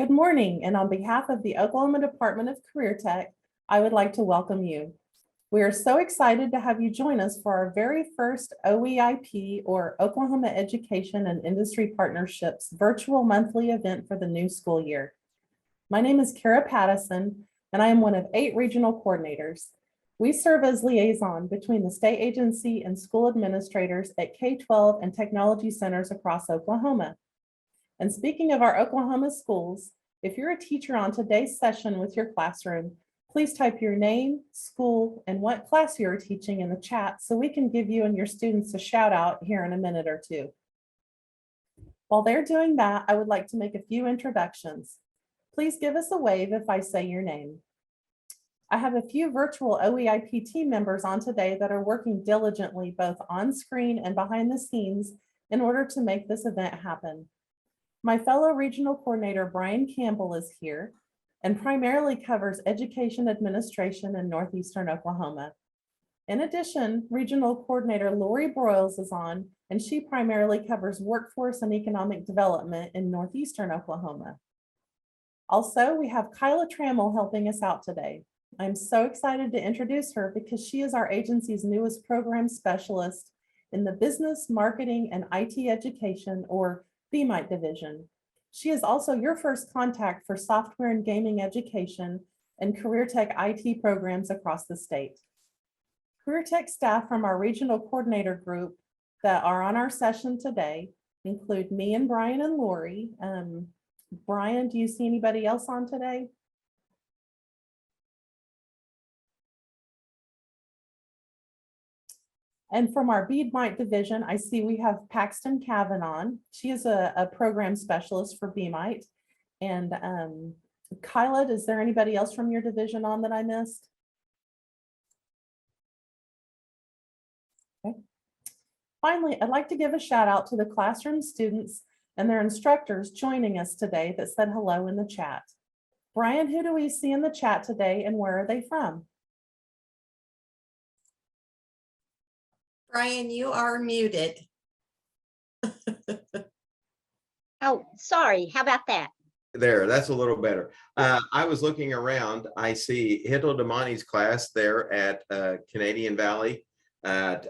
Good morning, and on behalf of the Oklahoma Department of Career Tech, I would like to welcome you. We are so excited to have you join us for our very first OEIP, or Oklahoma Education and Industry Partnerships, virtual monthly event for the new school year. My name is Kara Pattison, and I am one of 8 regional coordinators. We serve as liaison between the state agency and school administrators at K-12 and technology centers across Oklahoma. And speaking of our Oklahoma schools, if you're a teacher on today's session with your classroom, please type your name, school, and what class you're teaching in the chat so we can give you and your students a shout out here in a minute or two. While they're doing that, I would like to make a few introductions. Please give us a wave if I say your name. I have a few virtual OEIP team members on today that are working diligently both on screen and behind the scenes in order to make this event happen. My fellow regional coordinator, Brian Campbell, is here and primarily covers education administration in Northeastern Oklahoma. In addition, regional coordinator Lori Broyles is on, and she primarily covers workforce and economic development in Northeastern Oklahoma. Also, we have Kyla Trammell helping us out today. I'm so excited to introduce her because she is our agency's newest program specialist in the Business, Marketing, and IT Education, or BMIT division. She is also your first contact for software and gaming education and career tech IT programs across the state. Career tech staff from our regional coordinator group that are on our session today include me and Brian and Lori. Brian, do you see anybody else on today? And from our BMIT division, I see we have Paxton Cavan. She is a program specialist for BMIT. And Kyla, is there anybody else from your division on that I missed? Okay. Finally, I'd like to give a shout out to the classroom students and their instructors joining us today that said hello in the chat. Brian, who do we see in the chat today and where are they from? Brian, you are muted. Oh, sorry. How about that? There, that's a little better. I was looking around. I see Hito Damani's class there at Canadian Valley at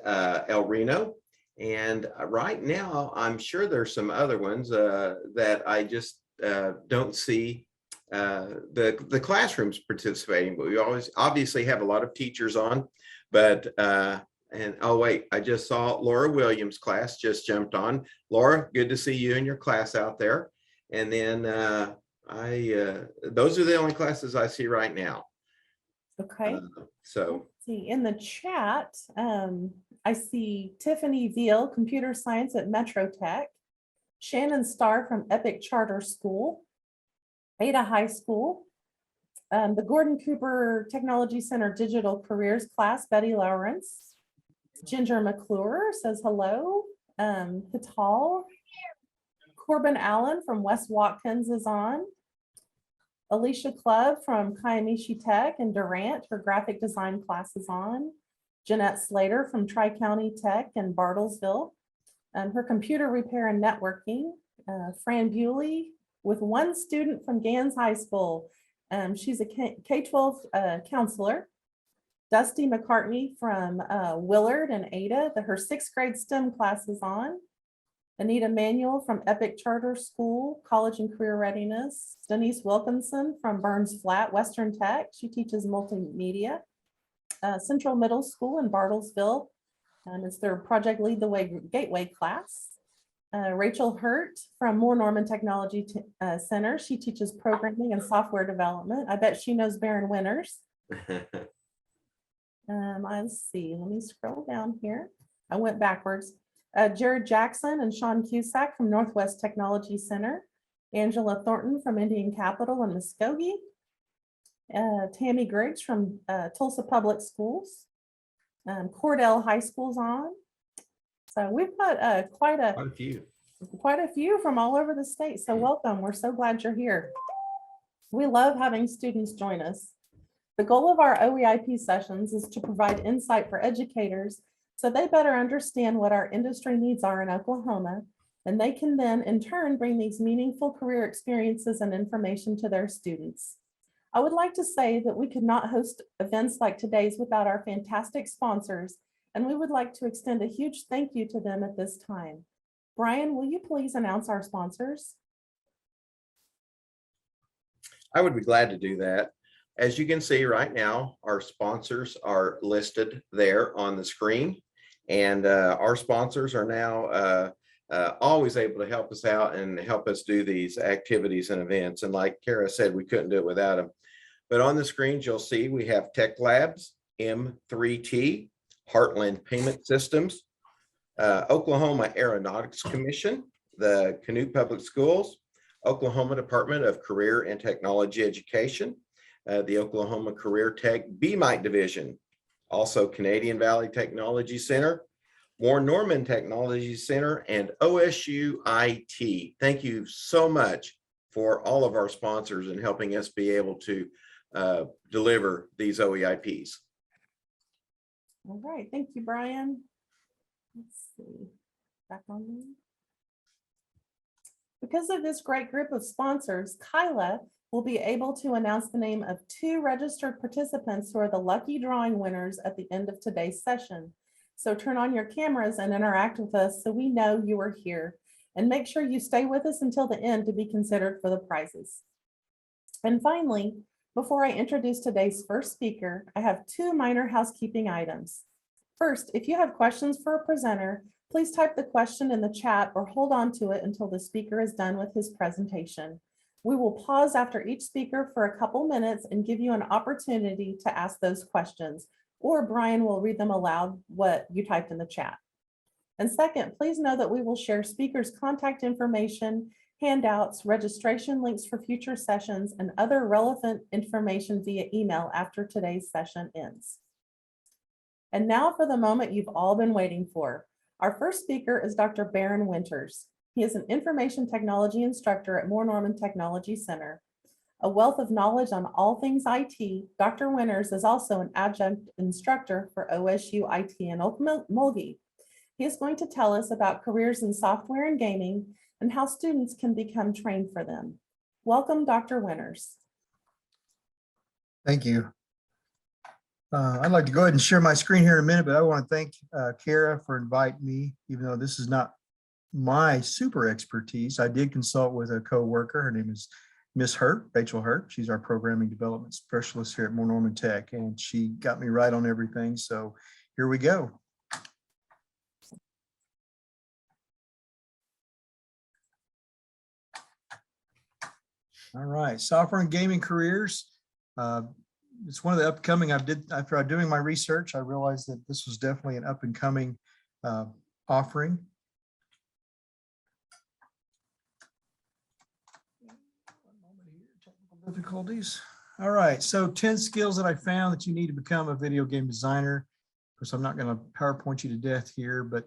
El Reno. And right now, I'm sure there's some other ones that I just don't see the classrooms participating, but we always obviously have a lot of teachers on, but and oh wait, I just saw Laura Williams' class just jumped on. Laura, good to see you and your class out there. And then those are the only classes I see right now. Okay. So let's see in the chat, I see Tiffany Veal, computer science at Metro Tech, Shannon Starr from Epic Charter School, Ada High School, the Gordon Cooper Technology Center Digital Careers class, Betty Lawrence. Ginger McClure says hello. Patal. Corbin Allen from West Watkins is on. Alicia Club from Kiamichi Tech and Durant, her graphic design class is on. Jeanette Slater from Tri-County Tech in Bartlesville. Her computer repair and networking. Fran Bewley with one student from Gans High School. She's a K-12 counselor. Dusty McCartney from Willard and Ada, her 6th grade STEM class is on. Anita Manuel from Epic Charter School, College and Career Readiness. Denise Wilkinson from Burns Flat, Western Tech. She teaches multimedia. Central Middle School in Bartlesville. It's their Project Lead the Way Gateway class. Rachel Hurt from Moore Norman Technology Center. She teaches programming and software development. I bet she knows Barron Winters. Let's see, let me scroll down here. I went backwards. Jared Jackson and Sean Cusack from Northwest Technology Center. Angela Thornton from Indian Capital and Muskogee. Tammy Griggs from Tulsa Public Schools. Cordell High School's on. So we've got quite a few from all over the state. So welcome, we're so glad you're here. We love having students join us. The goal of our OEIP sessions is to provide insight for educators so they better understand what our industry needs are in Oklahoma And they can then in turn bring these meaningful career experiences and information to their students. I would like to say that we could not host events like today's without our fantastic sponsors, and we would like to extend a huge thank you to them at this time. Brian, will you please announce our sponsors? I would be glad to do that. As you can see right now, our sponsors are listed there on the screen. And our sponsors are now always able to help us out and help us do these activities and events. And like Kara said, we couldn't do it without them. But on the screens, you'll see we have Tech Labs, M3T, Heartland Payment Systems, Oklahoma Aeronautics Commission, the Canute Public Schools, Oklahoma Department of Career and Technology Education, the Oklahoma Career Tech BMIT Division, also Canadian Valley Technology Center, Warren Norman Technology Center, and OSU IT. Thank you so much for all of our sponsors and helping us be able to deliver these OEIPs. All right, thank you, Brian. Let's see, back on me. Because of this great group of sponsors, Kyla will be able to announce the name of 2 registered participants who are the lucky drawing winners at the end of today's session. So turn on your cameras and interact with us so we know you are here. And make sure you stay with us until the end to be considered for the prizes. And finally, before I introduce today's first speaker, I have 2 minor housekeeping items. First, if you have questions for a presenter, please type the question in the chat or hold on to it until the speaker is done with his presentation. We will pause after each speaker for a couple minutes and give you an opportunity to ask those questions, or Brian will read them aloud what you typed in the chat. And second, please know that we will share speakers' contact information, handouts, registration links for future sessions, and other relevant information via email after today's session ends. And now for the moment you've all been waiting for. Our first speaker is Dr. Barron Winters. He is an information technology instructor at Moore Norman Technology Center. A wealth of knowledge on all things IT, Dr. Winters is also an adjunct instructor for OSU IT in Okmulgee. He is going to tell us about careers in software and gaming and how students can become trained for them. Welcome, Dr. Winters. Thank you. I'd like to go ahead and share my screen here in a minute, but I want to thank Kara for inviting me, even though this is not my super expertise. I did consult with a co-worker. Her name is Miss Hurt, Rachel Hurt. She's our programming development specialist here at Moore Norman Tech, and she got me right on everything. So here we go. All right, software and gaming careers. It's one of the upcoming. After doing my research, I realized that this was definitely an up and coming offering. One moment here, technical difficulties. All right, so 10 skills that I found that you need to become a video game designer. Of course, I'm not going to PowerPoint you to death here, but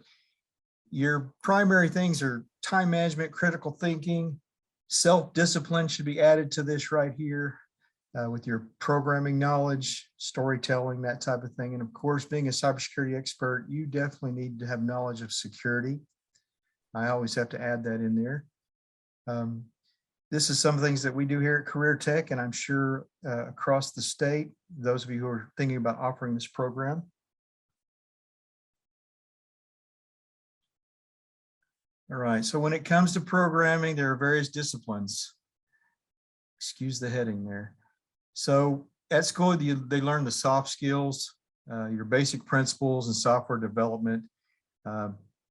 your primary things are time management, critical thinking, self-discipline should be added to this right here. With your programming knowledge, storytelling, that type of thing. And of course, being a cybersecurity expert, you definitely need to have knowledge of security. I always have to add that in there. This is some things that we do here at Career Tech, and I'm sure across the state, those of you who are thinking about offering this program. All right, so when it comes to programming, there are various disciplines. Excuse the heading there. So at school, they learn the soft skills, your basic principles in software development.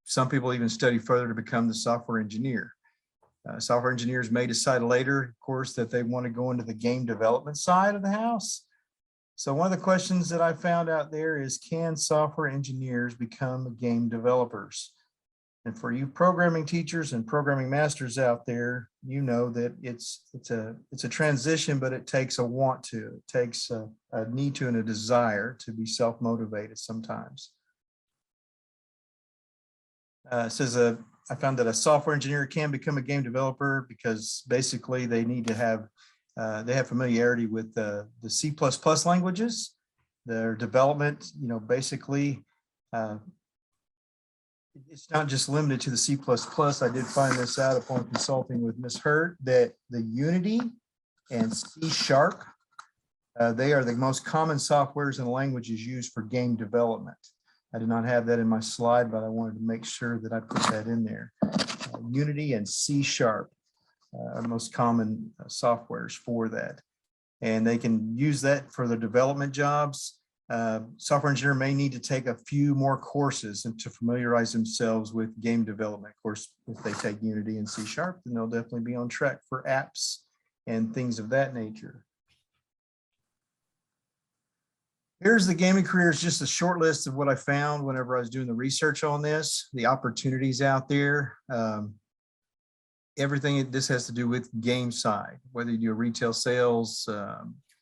Some people even study further to become the software engineer. Software engineers may decide later, of course, that they want to go into the game development side of the house. So one of the questions that I found out there is, can software engineers become game developers? And for you programming teachers and programming masters out there, you know that it's a transition, but it takes a want to, it takes a need to and a desire to be self-motivated sometimes. It says I found that a software engineer can become a game developer because basically they need to have they have familiarity with the C++ languages, their development, basically it's not just limited to the C++. I did find this out upon consulting with Ms. Hurt that the Unity and C#, they are the most common softwares and languages used for game development. I did not have that in my slide, but I wanted to make sure that I put that in there. Unity and C# are most common softwares for that. And they can use that for their development jobs. Software engineer may need to take a few more courses and to familiarize themselves with game development. Of course, if they take Unity and C#, then they'll definitely be on track for apps and things of that nature. Here's the gaming careers, just a short list of what I found whenever I was doing the research on this, the opportunities out there. Everything this has to do with game side, whether you do retail sales,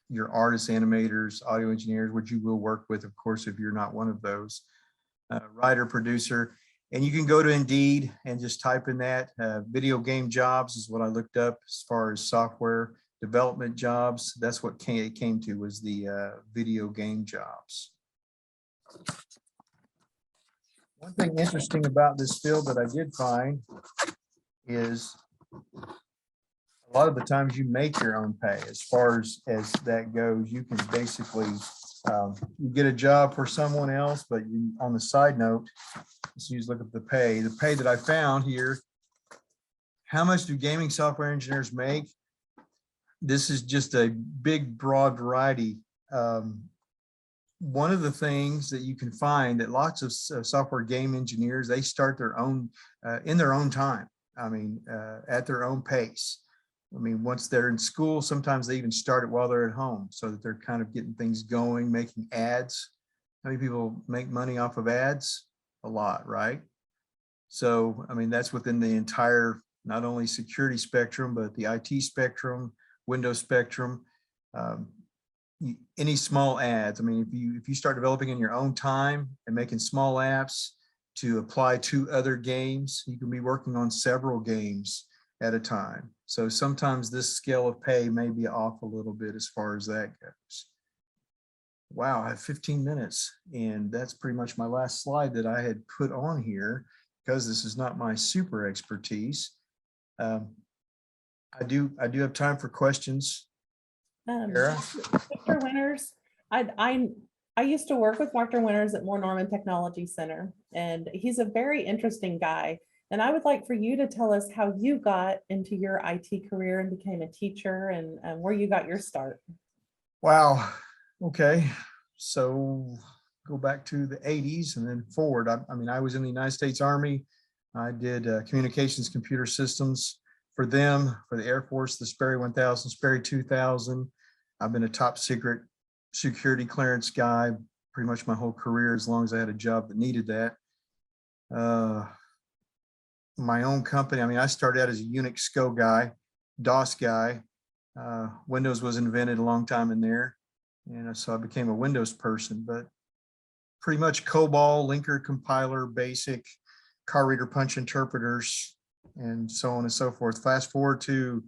your artists, animators, audio engineers, which you will work with, of course, if you're not one of those, writer, producer. And you can go to Indeed and just type in that. Video game jobs is what I looked up as far as software development jobs. That's what it came to, was the video game jobs. One thing interesting about this field that I did find is a lot of the times you make your own pay. As far as that goes, you can basically you get a job for someone else, but you, on the side note, let's look at the pay. The pay that I found here, how much do gaming software engineers make? This is just a big, broad variety. One of the things that you can find that lots of software game engineers, they start their own in their own time. I mean, at their own pace. I mean, once they're in school, sometimes they even start it while they're at home so that they're kind of getting things going, making ads. How many people make money off of ads? A lot, right? So, I mean, that's within the entire, not only security spectrum, but the IT spectrum, Windows spectrum, any small ads. I mean, if you start developing in your own time and making small apps to apply to other games, you can be working on several games at a time. So sometimes this scale of pay may be off a little bit as far as that goes. Wow, I have 15 minutes, and that's pretty much my last slide that I had put on here because this is not my super expertise. I do have time for questions. Sarah? Dr. Winters, I used to work with Dr. Winters at Moore Norman Technology Center, and he's a very interesting guy. And I would like for you to tell us how you got into your IT career and became a teacher, and where you got your start. Wow. Okay. So go back to the 80s and then forward. I mean, I was in the United States Army. I did communications computer systems for them, for the Air Force, the Sperry 1000, Sperry 2000. I've been a top secret security clearance guy pretty much my whole career, as long as I had a job that needed that. My own company, I mean, I started out as a Unix Go guy, DOS guy. Windows was invented a long time in there. And so I became a Windows person, but pretty much COBOL, linker, compiler, basic, card reader, punch interpreters, and so on and so forth. Fast forward to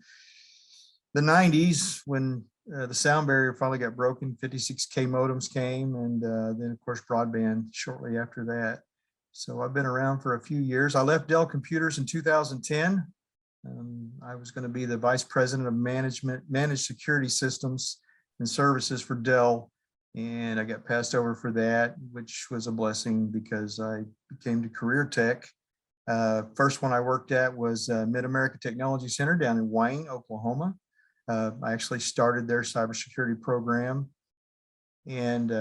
the 90s when the sound barrier finally got broken, 56K modems came, and then of course broadband shortly after that. So I've been around for a few years. I left Dell Computers in 2010. I was going to be the vice president of managed security systems and services for Dell, and I got passed over for that, which was a blessing because I became to Career Tech. First one I worked at was Mid-America Technology Center down in Wayne, Oklahoma. I actually started their cybersecurity program, and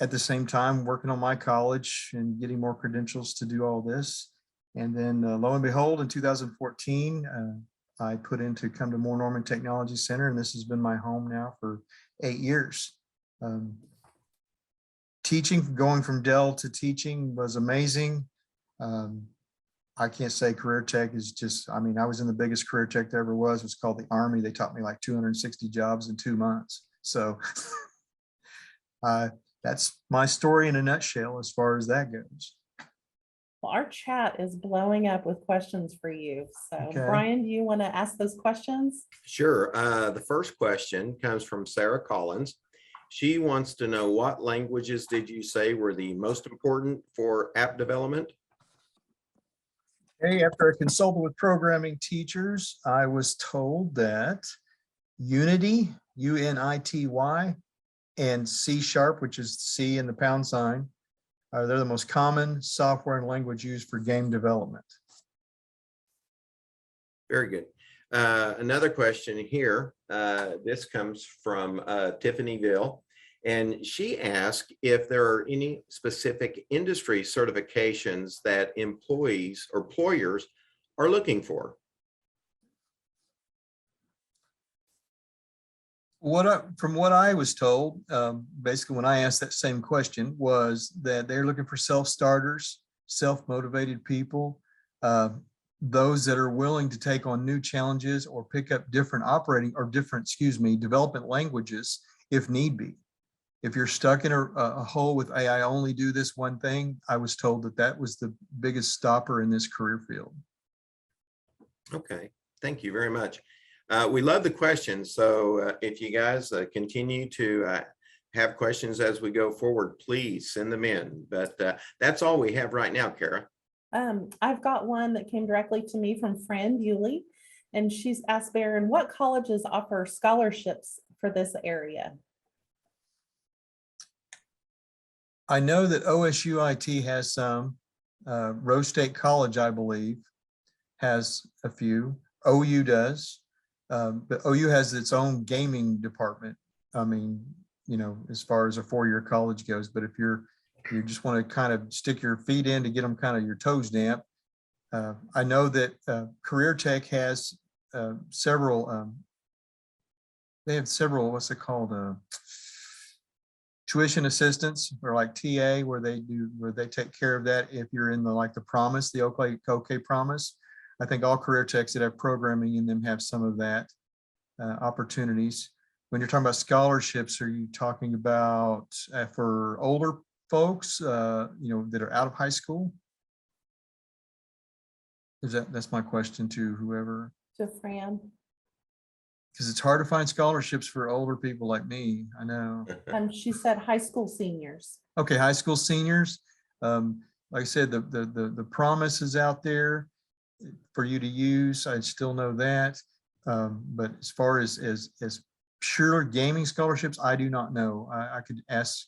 at the same time working on my college and getting more credentials to do all this. And then lo and behold, in 2014, I put in to come to Moore Norman Technology Center, and this has been my home now for 8 years. Teaching, going from Dell to teaching was amazing. I can't say Career Tech is just, I mean, I was in the biggest Career Tech there ever was. It was called the Army. They taught me like 260 jobs in 2 months. So that's my story in a nutshell as far as that goes. Well, our chat is blowing up with questions for you. So Okay. Brian, do you want to ask those questions? Sure. The first question comes from Sarah Collins. She wants to know, what languages did you say were the most important for app development? Hey, after I consulted with programming teachers, I was told that Unity, UNITY, and C#, which is C and the pound sign, they're the most common software and language used for game development. Very good. Another question here. This comes from Tiffanyville. And she asked if there are any specific industry certifications that employees or employers are looking for. From what I was told, basically when I asked that same question, was that they're looking for self-starters, self-motivated people, those that are willing to take on new challenges or pick up different development languages if need be. If you're stuck in a hole with, hey, I only do this one thing, I was told that that was the biggest stopper in this career field. Okay, thank you very much. We love the questions. So if you guys continue to have questions as we go forward, please send them in. But that's all we have right now, Kara. I've got one that came directly to me from Fran Bewley, and she's asked Barron, what colleges offer scholarships for this area? I know that OSUIT has some. Rose State College, I believe, has a few. OU does, but OU has its own gaming department. I mean, you know, as far as a four-year college goes, but if you just want to kind of stick your feet in to get them kind of your toes damp. I know that Career Tech has several, they have several, what's it called? Tuition assistance, or like TA, where they take care of that if you're in the Promise, the OK Promise. I think all career techs that have programming in them have some of that opportunities. When you're talking about scholarships, are you talking about for older folks, you know, that are out of high school? That's my question to whoever. To Fran. Because it's hard to find scholarships for older people like me. I know. She said high school seniors. Okay, high school seniors. Like I said, the Promise is out there for you to use. I still know that. But as far as pure gaming scholarships, I do not know. I could ask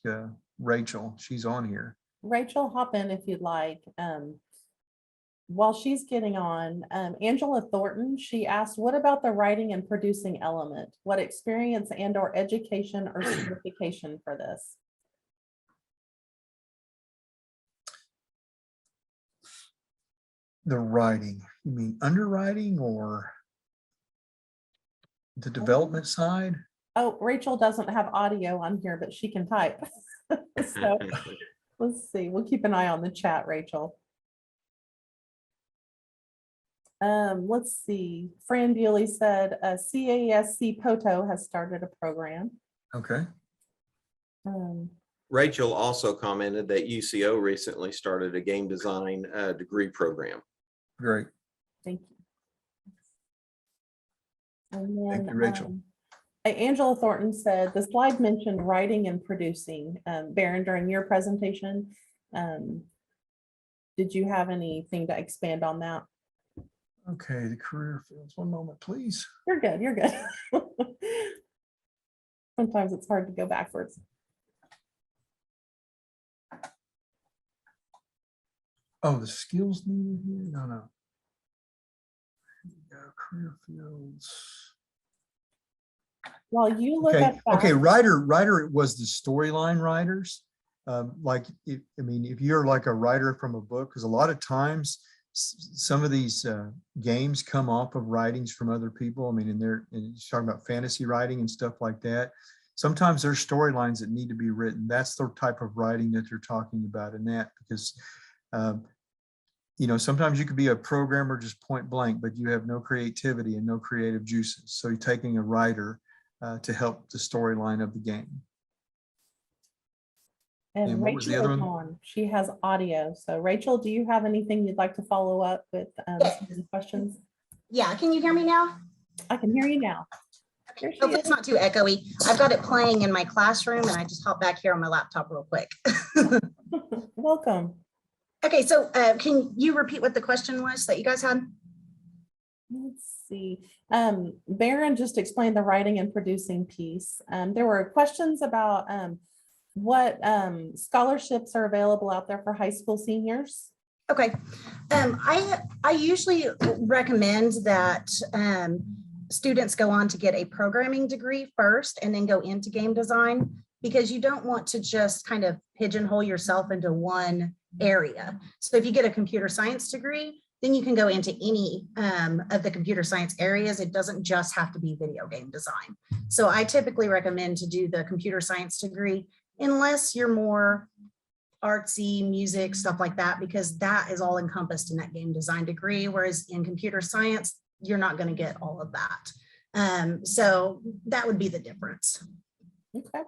Rachel. She's on here. Rachel, hop in if you'd like. While she's getting on, Angela Thornton, she asked, what about the writing and producing element? What experience and or education or certification for this? The writing, you mean underwriting or the development side? Oh, Rachel doesn't have audio on here, but she can type. So let's see, we'll keep an eye on the chat, Rachel. Let's see, Fran Bewley said CASC Poto has started a program. Okay. Rachel also commented that UCO recently started a game design degree program. Great. Thank you. And then, Thank you, Rachel. Angela Thornton said the slide mentioned writing and producing. Barron, during your presentation, did you have anything to expand on that? Okay, the career fields. One moment, please. You're good. You're good. Sometimes it's hard to go backwards. Oh, the skills needed here? No. Here we go, career fields. While you look Okay, at that, okay, writer was the storyline writers. Like, I mean, if you're like a writer from a book, because a lot of times some of these games come off of writings from other people. I mean, and you're talking about fantasy writing and stuff like that. Sometimes there's storylines that need to be written. That's the type of writing that they're talking about in that, because you know, sometimes you could be a programmer just point blank, but you have no creativity and no creative juices. So you're taking a writer to help the storyline of the game. and what was the Rachel other is one? on. She has audio. So Rachel, do you have anything you'd like to follow up with some of the questions? Yeah, can you hear me now? I can hear you now. There she Hopefully is. it's not too echoey. I've got it playing in my classroom and I just hop back here on my laptop real quick. Welcome. Okay, so can you repeat what the question was that you guys had? Let's see. Barron just explained the writing and producing piece. There were questions about what scholarships are available out there for high school seniors. Okay, I usually recommend that students go on to get a programming degree first and then go into game design, because you don't want to just kind of pigeonhole yourself into one area. So if you get a computer science degree, then you can go into any of the computer science areas. It doesn't just have to be video game design. So I typically recommend to do the computer science degree unless you're more artsy, music, stuff like that, because that is all encompassed in that game design degree. Whereas in computer science, you're not going to get all of that. So that would be the difference. Okay.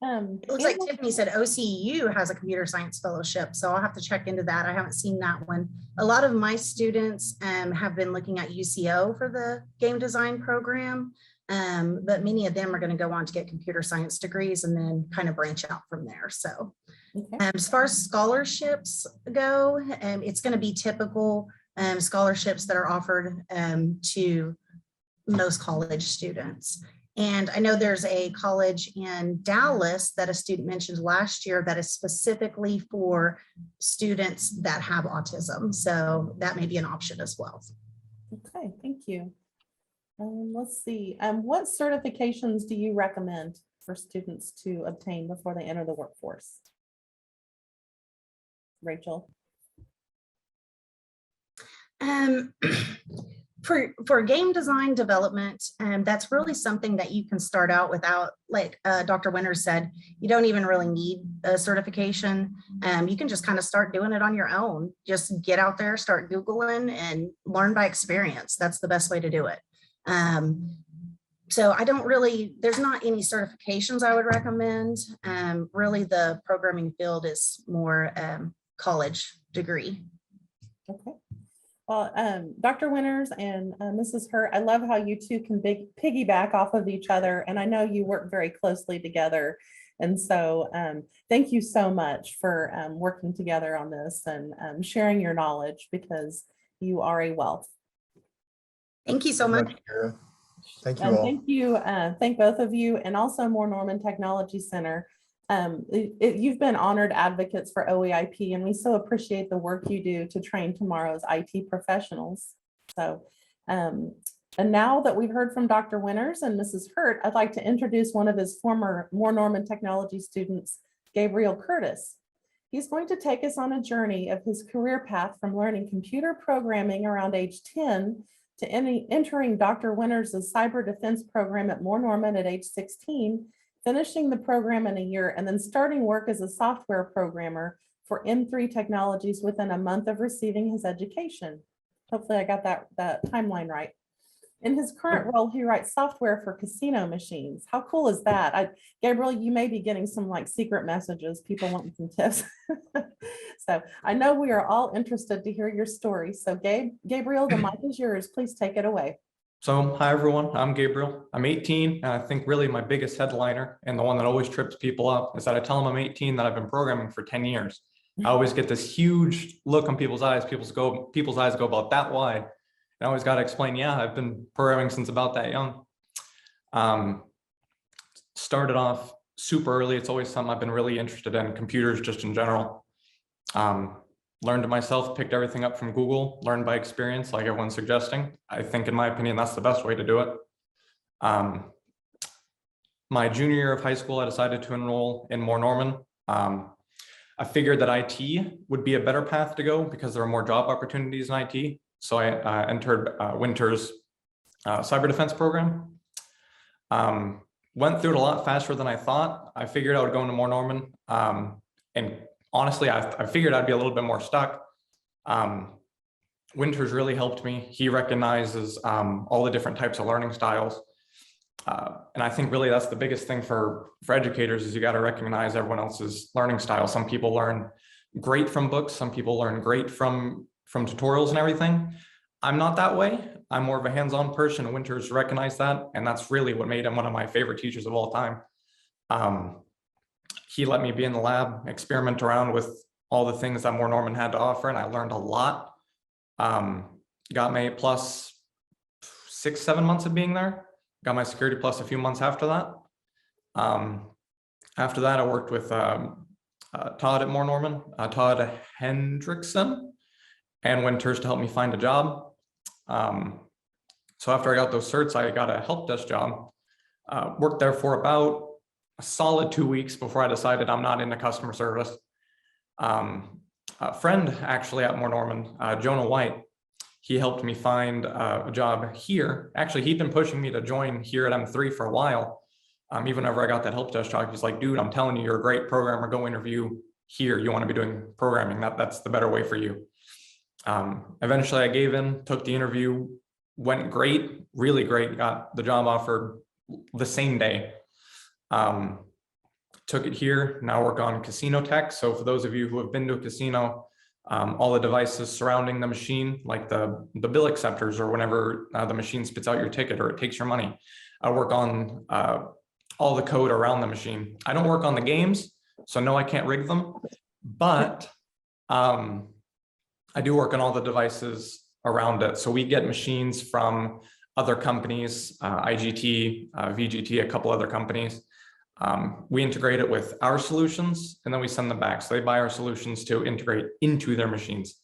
It looks like Tiffany said OCU has a computer science fellowship, so I'll have to check into that. I haven't seen that one. A lot of my students have been looking at UCO for the game design program, but many of them are going to go on to get computer science degrees and then kind of branch out from there. So Okay. as far as scholarships go, it's going to be typical scholarships that are offered to most college students. And I know there's a college in Dallas that a student mentioned last year that is specifically for students that have autism. So that may be an option as well. Okay, thank you. Let's see. What certifications do you recommend for students to obtain before they enter the workforce? Rachel? For game design development, that's really something that you can start out without, like Dr. Winters said, you don't even really need a certification. You can just kind of start doing it on your own. Just get out there, start Googling and learn by experience. That's the best way to do it. So I don't really, there's not any certifications I would recommend. Really the programming field is more college degree. Okay. Well, Dr. Winters and Mrs. Hurt, I love how you two can piggyback off of each other. And I know you work very closely together. And so thank you so much for working together on this and sharing your knowledge, because you are a wealth. Thank you so much. Kara. Thank you And all. thank both of you, and also Moore Norman Technology Center. You've been honored advocates for OEIP, and we so appreciate the work you do to train tomorrow's IT professionals. So, and now that we've heard from Dr. Winters and Mrs. Hurt, I'd like to introduce one of his former Moore Norman Technology students, Gabriel Curtis. He's going to take us on a journey of his career path from learning computer programming around age 10 to entering Dr. Winters' cyber defense program at Moore Norman at age 16, finishing the program in a year, and then starting work as a software programmer for M3 Technologies within a month of receiving his education. Hopefully I got that timeline right. In his current role, he writes software for casino machines. How cool is that? Gabriel, you may be getting some like secret messages, people wanting some tips. So I know we are all interested to hear your story. So Gabriel, the mic is yours. Please take it away. So, hi everyone, I'm Gabriel. I'm 18, and I think really my biggest headliner, and the one that always trips people up, is that I tell them I'm 18, that I've been programming for 10 years. I always get this huge look on people's eyes. People's eyes go about that wide. And I always got to explain, yeah, I've been programming since about that young. Started off super early. It's always something I've been really interested in, computers just in general. Learned it myself, picked everything up from Google, learned by experience, like everyone's suggesting. I think, in my opinion, that's the best way to do it. My junior year of high school, I decided to enroll in Moore Norman. I figured that IT would be a better path to go because there are more job opportunities in IT. So I entered Winters' cyber defense program. Went through it a lot faster than I thought. I figured I would go into Moore Norman. And honestly, I figured I'd be a little bit more stuck. Winters really helped me. He recognizes all the different types of learning styles. And I think really that's the biggest thing for educators, is you got to recognize everyone else's learning style. Some people learn great from books. Some people learn great from tutorials and everything. I'm not that way. I'm more of a hands-on person, and Winters recognized that. And that's really what made him one of my favorite teachers of all time. He let me be in the lab, experiment around with all the things that Moore Norman had to offer, and I learned a lot. Got my A+ 6-7 months of being there. Got my Security Plus a few months after that. After that, I worked with Todd at Moore Norman, Todd Hendrickson and Winters to help me find a job. So after I got those certs, I got a help desk job. Worked there for about a solid 2 weeks before I decided I'm not into customer service. A friend actually at Moore Norman, Jonah White, he helped me find a job here. Actually, he'd been pushing me to join here at M3 for a while. Even whenever I got that help desk job, he's like, dude, I'm telling you, you're a great programmer. Go interview here. You want to be doing programming. That's the better way for you. Eventually, I gave in, took the interview, went great, really great. Got the job offer the same day. Took it here. Now work on casino tech. So for those of you who have been to a casino, all the devices surrounding the machine, like the bill acceptors, or whenever the machine spits out your ticket or it takes your money, I work on all the code around the machine. I don't work on the games, so no, I can't rig them, but I do work on all the devices around it. So we get machines from other companies, IGT, VGT, a couple other companies. We integrate it with our solutions, and then we send them back. So they buy our solutions to integrate into their machines.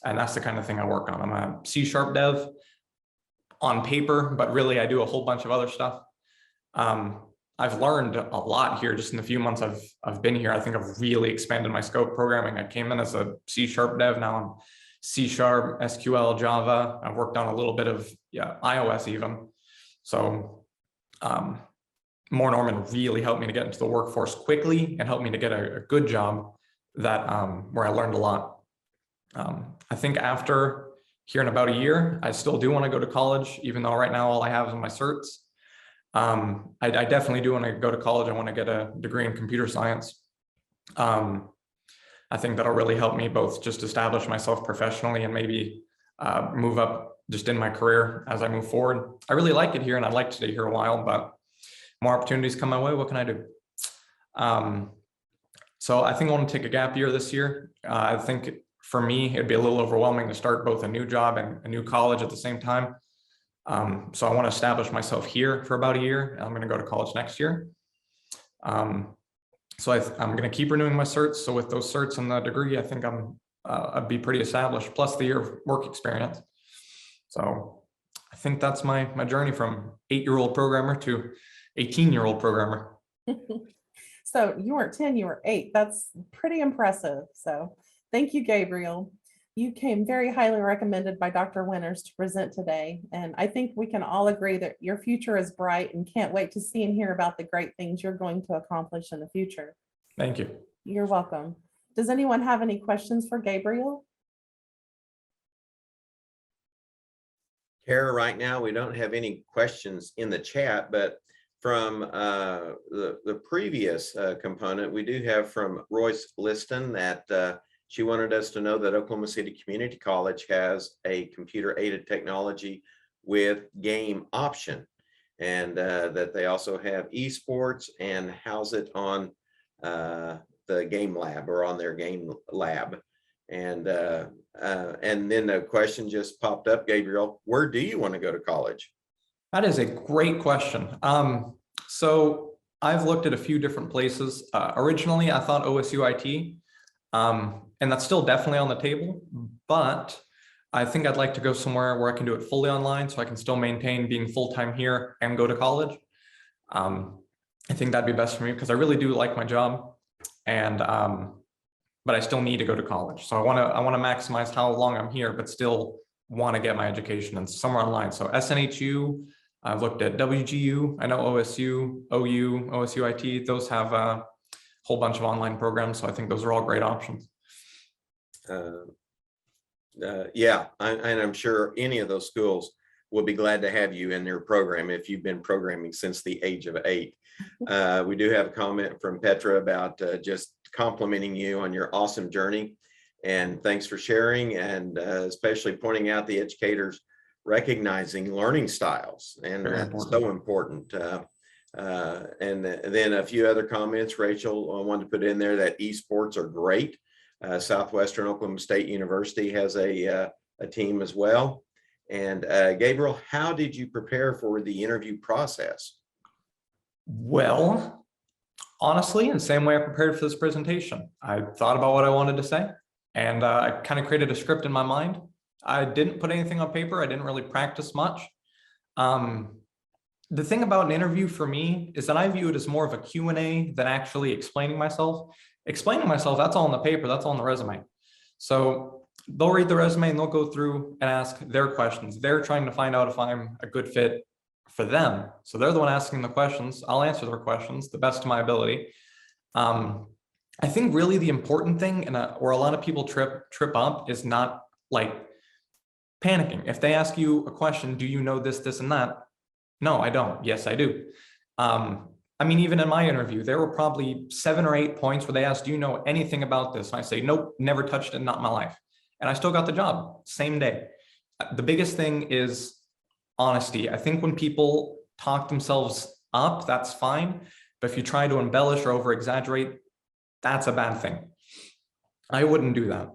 And that's the kind of thing I work on. I'm a C# dev on paper, but really I do a whole bunch of other stuff. I've learned a lot here just in the few months I've been here. I think I've really expanded my scope programming. I came in as a C# dev. Now I'm C#, SQL, Java. I've worked on a little bit of iOS even. So Moore Norman really helped me to get into the workforce quickly and helped me to get a good job that where I learned a lot. I think after here in about a year, I still do want to go to college, even though right now all I have is my certs. I definitely do want to go to college. I want to get a degree in computer science. I think that'll really help me both just establish myself professionally and maybe move up just in my career as I move forward. I really like it here and I'd like to stay here a while, but more opportunities come my way. What can I do? So I think I want to take a gap year this year. I think for me, it'd be a little overwhelming to start both a new job and a new college at the same time. So I want to establish myself here for about a year. I'm going to go to college next year. So I'm going to keep renewing my certs. So with those certs and the degree, I think I'd be pretty established, plus the year of work experience. So I think that's my journey from 8-year-old programmer to 18-year-old programmer. So you weren't 10, you were 8. That's pretty impressive. So thank you, Gabriel. You came very highly recommended by Dr. Winters to present today. And I think we can all agree that your future is bright and can't wait to see and hear about the great things you're going to accomplish in the future. Thank you. You're welcome. Does anyone have any questions for Gabriel? Kara, right now, we don't have any questions in the chat, but from the previous component, we do have from Royce Liston that she wanted us to know that Oklahoma City Community College has a computer-aided technology with game option, and that they also have esports and house it on the game lab or on their game lab. And then the question just popped up, Gabriel, where do you want to go to college? That is a great question. So I've looked at a few different places. Originally, I thought OSU IT, and that's still definitely on the table, but I think I'd like to go somewhere where I can do it fully online so I can still maintain being full-time here and go to college. I think that'd be best for me because I really do like my job, and but I still need to go to college. So I want to maximize how long I'm here, but still want to get my education and somewhere online. So SNHU, I've looked at WGU, I know OSU, OU, OSU IT, those have a whole bunch of online programs. So I think those are all great options. Yeah, and I'm sure any of those schools will be glad to have you in their program if you've been programming since the age of 8. We do have a comment from Petra about just complimenting you on your awesome journey. And thanks for sharing, and especially pointing out the educators recognizing learning styles, and that's so important. And then a few other comments. Rachel wanted to put in there that esports are great. Southwestern Oklahoma State University has a team as well. And Gabriel, how did you prepare for the interview process? Well, honestly, in the same way I prepared for this presentation, I thought about what I wanted to say, and I kind of created a script in my mind. I didn't put anything on paper. I didn't really practice much. The thing about an interview for me is that I view it as more of a Q&A than actually explaining myself. Explaining myself, that's all on the paper, that's all on the resume. So they'll read the resume and they'll go through and ask their questions. They're trying to find out if I'm a good fit for them. So they're the one asking the questions. I'll answer their questions the best of my ability. I think really the important thing, and where a lot of people trip up, is not like panicking. If they ask you a question, do you know this, this, and that? No, I don't. Yes, I do. I mean, even in my interview, there were probably 7 or 8 points where they asked, do you know anything about this? And I say, nope, never touched it, not in my life. And I still got the job, same day. The biggest thing is honesty. I think when people talk themselves up, that's fine. But if you try to embellish or over exaggerate, that's a bad thing. I wouldn't do that.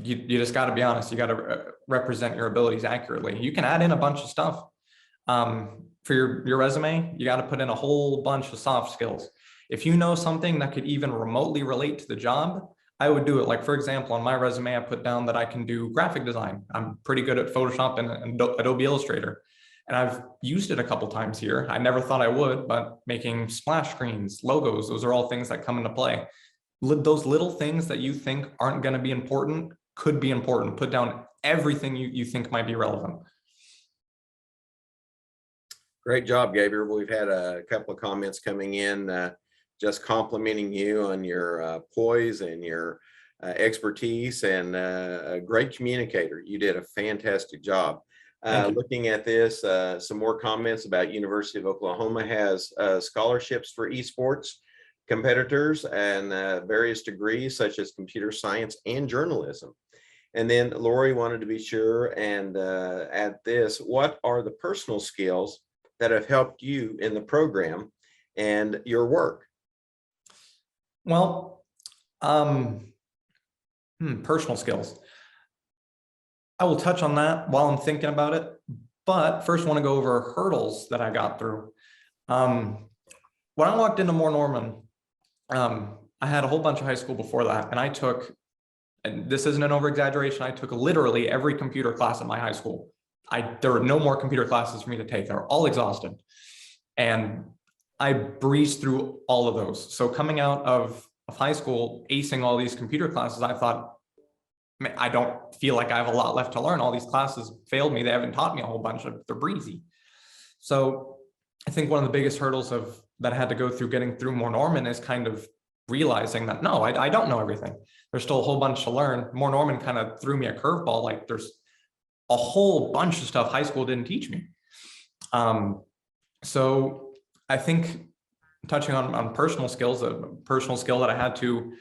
You just got to be honest. You got to represent your abilities accurately. You can add in a bunch of stuff. For your resume, you got to put in a whole bunch of soft skills. If you know something that could even remotely relate to the job, I would do it. Like, for example, on my resume, I put down that I can do graphic design. I'm pretty good at Photoshop and Adobe Illustrator. And I've used it a couple times here. I never thought I would, but making splash screens, logos, those are all things that come into play. Those little things that you think aren't going to be important could be important. Put down everything you think might be relevant. Great job, Gabriel. We've had a couple of comments coming in just complimenting you on your poise and your expertise, and a great communicator. You did a fantastic job. Looking at this, some more comments about University of Oklahoma has scholarships for esports competitors and various degrees such as computer science and journalism. And then Lori wanted to be sure and add this: what are the personal skills that have helped you in the program and your work? Well, personal skills. I will touch on that while I'm thinking about it, but first I want to go over hurdles that I got through. When I walked into Moore Norman, I had a whole bunch of high school before that, and I took, and this isn't an over exaggeration, I took literally every computer class in my high school. There were no more computer classes for me to take. They were all exhausted. And I breezed through all of those. So coming out of high school, acing all these computer classes, I thought, man, I don't feel like I have a lot left to learn. All these classes failed me. They haven't taught me a whole bunch. They're breezy. So I think one of the biggest hurdles that I had to go through getting through Moore Norman is kind of realizing that, no, I don't know everything. There's still a whole bunch to learn. Moore Norman kind of threw me a curveball. Like, there's a whole bunch of stuff high school didn't teach me. So I think touching on personal skills, a personal skill that I had to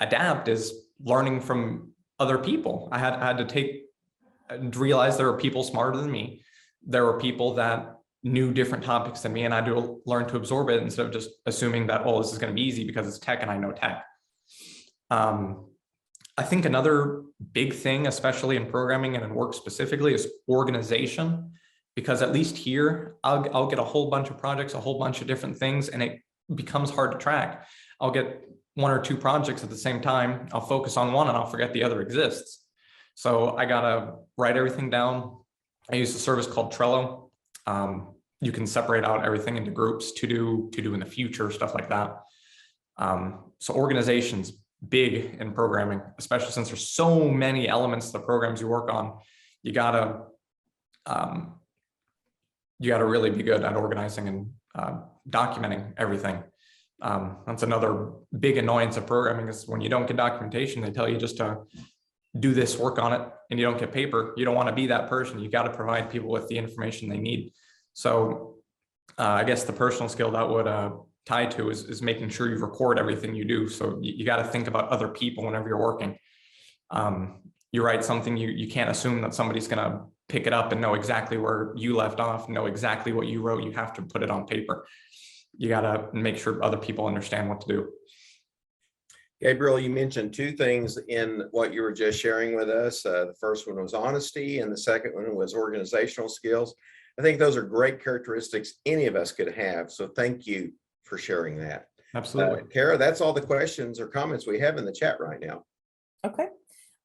adapt is learning from other people. I had to realize there were people smarter than me. There were people that knew different topics than me, and I had to learn to absorb it instead of just assuming that, oh, this is going to be easy because it's tech and I know tech. I think another big thing, especially in programming and in work specifically, is organization, because at least here, I'll get a whole bunch of projects, a whole bunch of different things, and it becomes hard to track. I'll get 1 or 2 projects at the same time. I'll focus on one and I'll forget the other exists. So I gotta write everything down. I use a service called Trello. You can separate out everything into groups to do in the future, stuff like that. So organization's big in programming, especially since there's so many elements to the programs you work on. You gotta really be good at organizing and documenting everything. That's another big annoyance of programming, is when you don't get documentation, they tell you just to do this, work on it, and you don't get paper. You don't want to be that person. You got to provide people with the information they need. So I guess the personal skill that would tie to is making sure you record everything you do. So you got to think about other people whenever you're working. You write something, you can't assume that somebody's going to pick it up and know exactly where you left off, know exactly what you wrote. You have to put it on paper. You got to make sure other people understand what to do. Gabriel, you mentioned two things in what you were just sharing with us. The first one was honesty, and the second one was organizational skills. I think those are great characteristics any of us could have. So thank you for sharing that. Absolutely. Kara, that's all the questions or comments we have in the chat right now. Okay.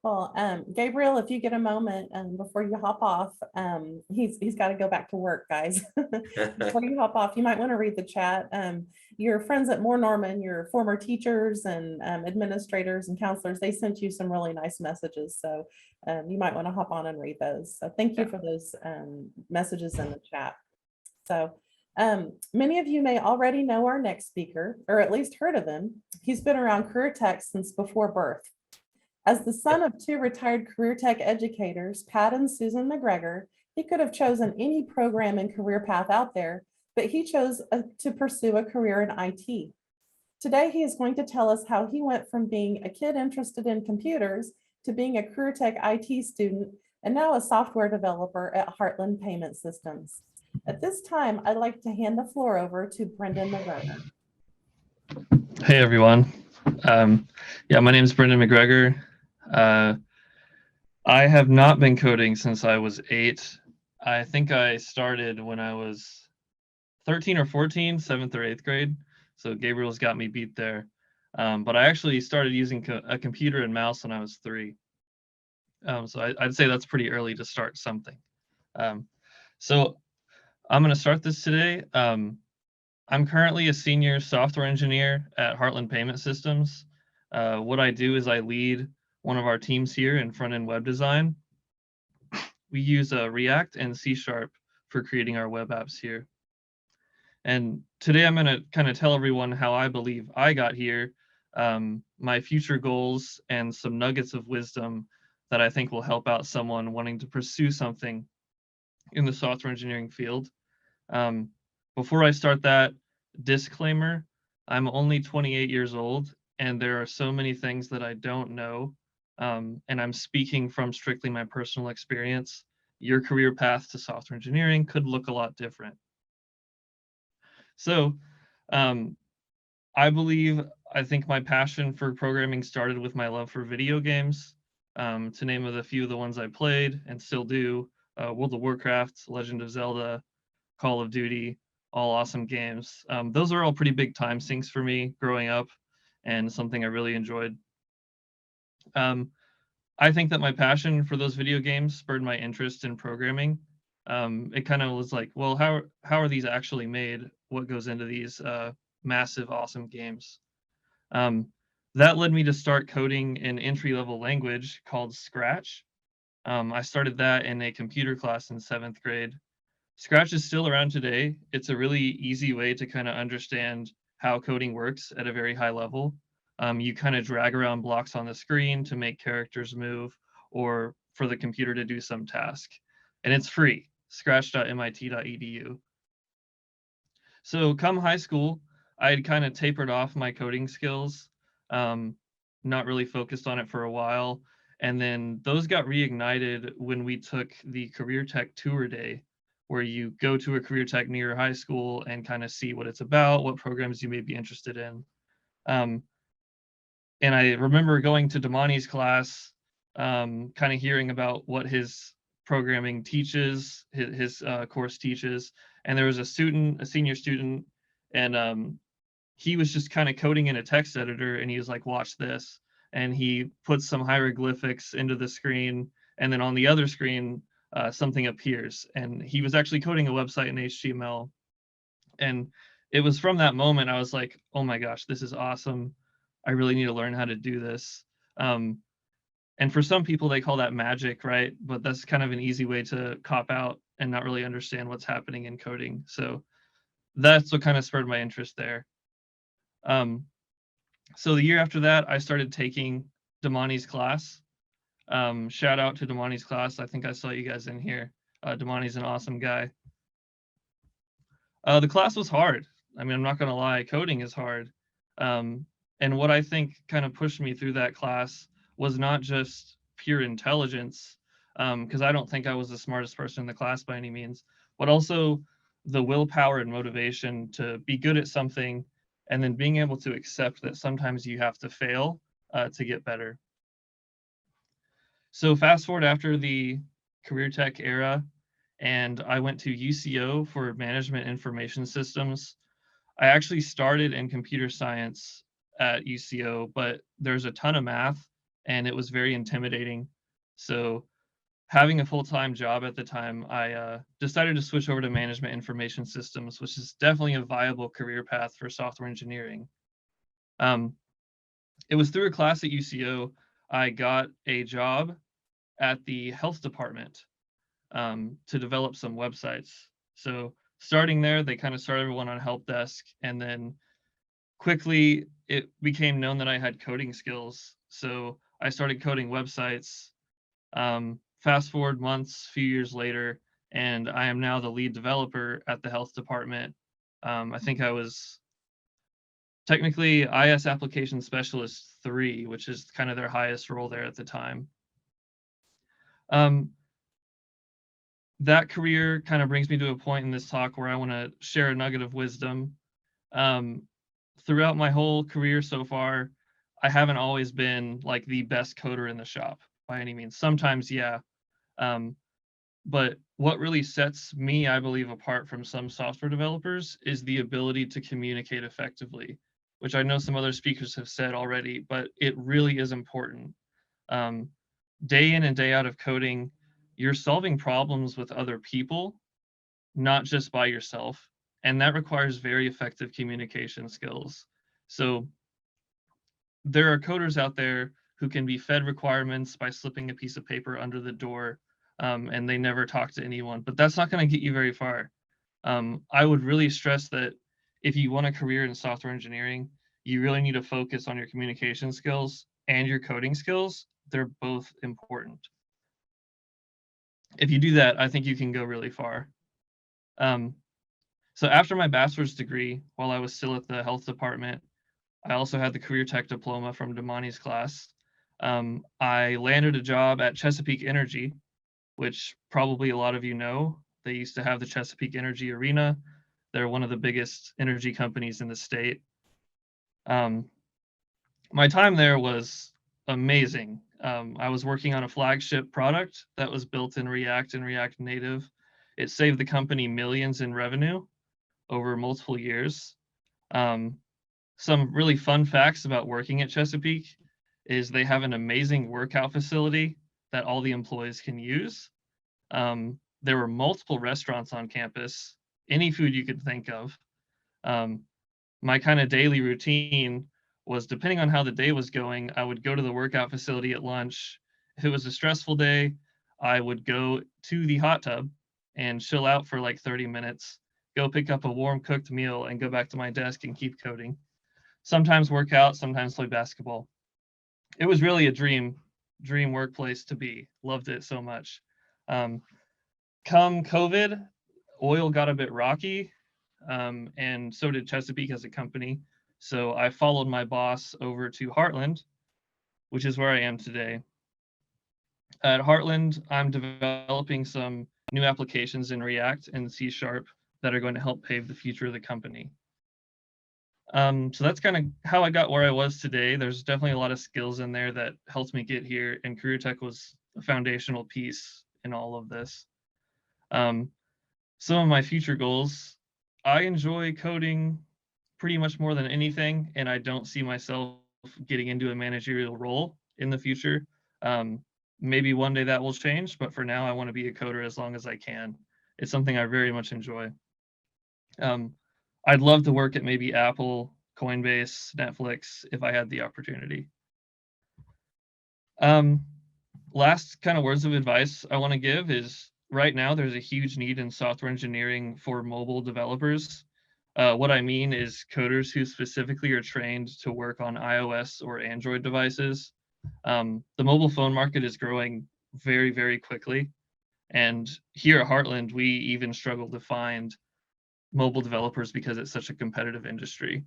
Well, Gabriel, if you get a moment before you hop off, he's got to go back to work, guys. Before you hop off, you might want to read the chat. Your friends at Moore Norman, your former teachers and administrators and counselors, they sent you some really nice messages. So you might want to hop on and read those. So thank you for those messages in the chat. So many of you may already know our next speaker, or at least heard of him. He's been around career tech since before birth. As the son of two retired career tech educators, Pat and Susan McGregor, he could have chosen any program and career path out there, but he chose to pursue a career in IT. Today, he is going to tell us how he went from being a kid interested in computers to being a career tech IT student and now a software developer at Heartland Payment Systems. At this time, I'd like to hand the floor over to Bryndon McGregor. Hey, everyone. My name is Bryndon McGregor. I have not been coding since I was 8. I think I started when I was 13 or 14, 7th or 8th grade. So Gabriel's got me beat there. But I actually started using a computer and mouse when I was 3. So I'd say that's pretty early to start something. So I'm going to start this today. I'm currently a senior software engineer at Heartland Payment Systems. What I do is I lead one of our teams here in front-end web design. We use React and C# for creating our web apps here. And today I'm going to kind of tell everyone how I believe I got here, my future goals, and some nuggets of wisdom that I think will help out someone wanting to pursue something in the software engineering field. Before I start that, disclaimer, I'm only 28 years old, and there are so many things that I don't know. And I'm speaking from strictly my personal experience. Your career path to software engineering could look a lot different. So I think my passion for programming started with my love for video games. To name a few of the ones I played and still do, World of Warcraft, Legend of Zelda, Call of Duty, all awesome games. Those are all pretty big time sinks for me growing up and something I really enjoyed. I think that my passion for those video games spurred my interest in programming. It kind of was like, well, how are these actually made? What goes into these massive, awesome games? That led me to start coding an entry-level language called Scratch. I started that in a computer class in 7th grade. Scratch is still around today. It's a really easy way to kind of understand how coding works at a very high level. You kind of drag around blocks on the screen to make characters move or for the computer to do some task. And it's free, scratch.mit.edu. So come high school, I had kind of tapered off my coding skills, not really focused on it for a while. And then those got reignited when we took the Career Tech Tour Day, where you go to a career tech near your high school and kind of see what it's about, what programs you may be interested in. And I remember going to Damani's class, kind of hearing about what his programming teaches, his course teaches. And there was a senior student, and he was just kind of coding in a text editor, and he was like, watch this. And he put some hieroglyphics into the screen, and then on the other screen, something appears. And he was actually coding a website in HTML. And it was from that moment I was like, oh my gosh, this is awesome. I really need to learn how to do this. And for some people, they call that magic, right? But that's kind of an easy way to cop out and not really understand what's happening in coding. So that's what kind of spurred my interest there. So the year after that, I started taking Damani's class. Shout out to Damani's class. I think I saw you guys in here. Damani's an awesome guy. The class was hard. I mean, I'm not gonna lie, coding is hard. And what I think kind of pushed me through that class was not just pure intelligence, because I don't think I was the smartest person in the class by any means, but also the willpower and motivation to be good at something and then being able to accept that sometimes you have to fail to get better. So fast forward after the career tech era, and I went to UCO for management information systems. I actually started in computer science at UCO, but there's a ton of math and it was very intimidating. So having a full-time job at the time, I decided to switch over to management information systems, which is definitely a viable career path for software engineering. It was through a class at UCO, I got a job at the health department to develop some websites. So starting there, they kind of started everyone on help desk, and then quickly it became known that I had coding skills. So I started coding websites. Fast forward months, few years later, and I am now the lead developer at the health department. I think I was technically IS Application Specialist 3, which is kind of their highest role there at the time. That career kind of brings me to a point in this talk where I want to share a nugget of wisdom. Throughout my whole career so far, I haven't always been like the best coder in the shop by any means. Sometimes, yeah. But what really sets me, I believe, apart from some software developers is the ability to communicate effectively, which I know some other speakers have said already, but it really is important. Day in and day out of coding, you're solving problems with other people, not just by yourself. And that requires very effective communication skills. So there are coders out there who can be fed requirements by slipping a piece of paper under the door, and they never talk to anyone, but that's not going to get you very far. I would really stress that if you want a career in software engineering, you really need to focus on your communication skills and your coding skills. They're both important. If you do that, I think you can go really far. So after my bachelor's degree, while I was still at the health department, I also had the career tech diploma from Damani's class. I landed a job at Chesapeake Energy, which probably a lot of you know. They used to have the Chesapeake Energy Arena. They're one of the biggest energy companies in the state. My time there was amazing. I was working on a flagship product that was built in React and React Native. It saved the company millions in revenue over multiple years. Some really fun facts about working at Chesapeake is they have an amazing workout facility that all the employees can use. There were multiple restaurants on campus, any food you could think of. My kind of daily routine was, depending on how the day was going, I would go to the workout facility at lunch. If it was a stressful day, I would go to the hot tub and chill out for like 30 minutes, go pick up a warm cooked meal and go back to my desk and keep coding. Sometimes work out, sometimes play basketball. It was really a dream workplace to be. Loved it so much. Come COVID, oil got a bit rocky, and so did Chesapeake as a company. So I followed my boss over to Heartland, which is where I am today. At Heartland, I'm developing some new applications in React and C# that are going to help pave the future of the company. So that's kind of how I got where I was today. There's definitely a lot of skills in there that helped me get here, and career tech was a foundational piece in all of this. Some of my future goals, I enjoy coding pretty much more than anything, and I don't see myself getting into a managerial role in the future. Maybe one day that will change, but for now I want to be a coder as long as I can. It's something I very much enjoy. I'd love to work at maybe Apple, Coinbase, Netflix if I had the opportunity. Last kind of words of advice I want to give is, right now there's a huge need in software engineering for mobile developers. What I mean is coders who specifically are trained to work on iOS or Android devices. The mobile phone market is growing very, very quickly. And here at Heartland, we even struggle to find mobile developers because it's such a competitive industry.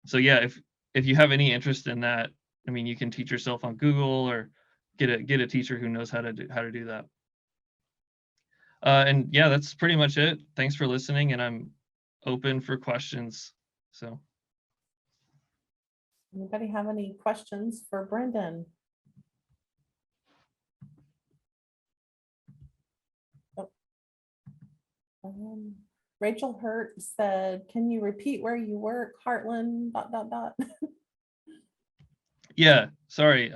So yeah, if you have any interest in that, I mean, you can teach yourself on Google or get a teacher who knows how to do that. And yeah, that's pretty much it. Thanks for listening, and I'm open for questions. So Anybody have any questions for Bryndon? Oh. Rachel Hurt said, can you repeat where you work? Heartland, ... yeah, sorry.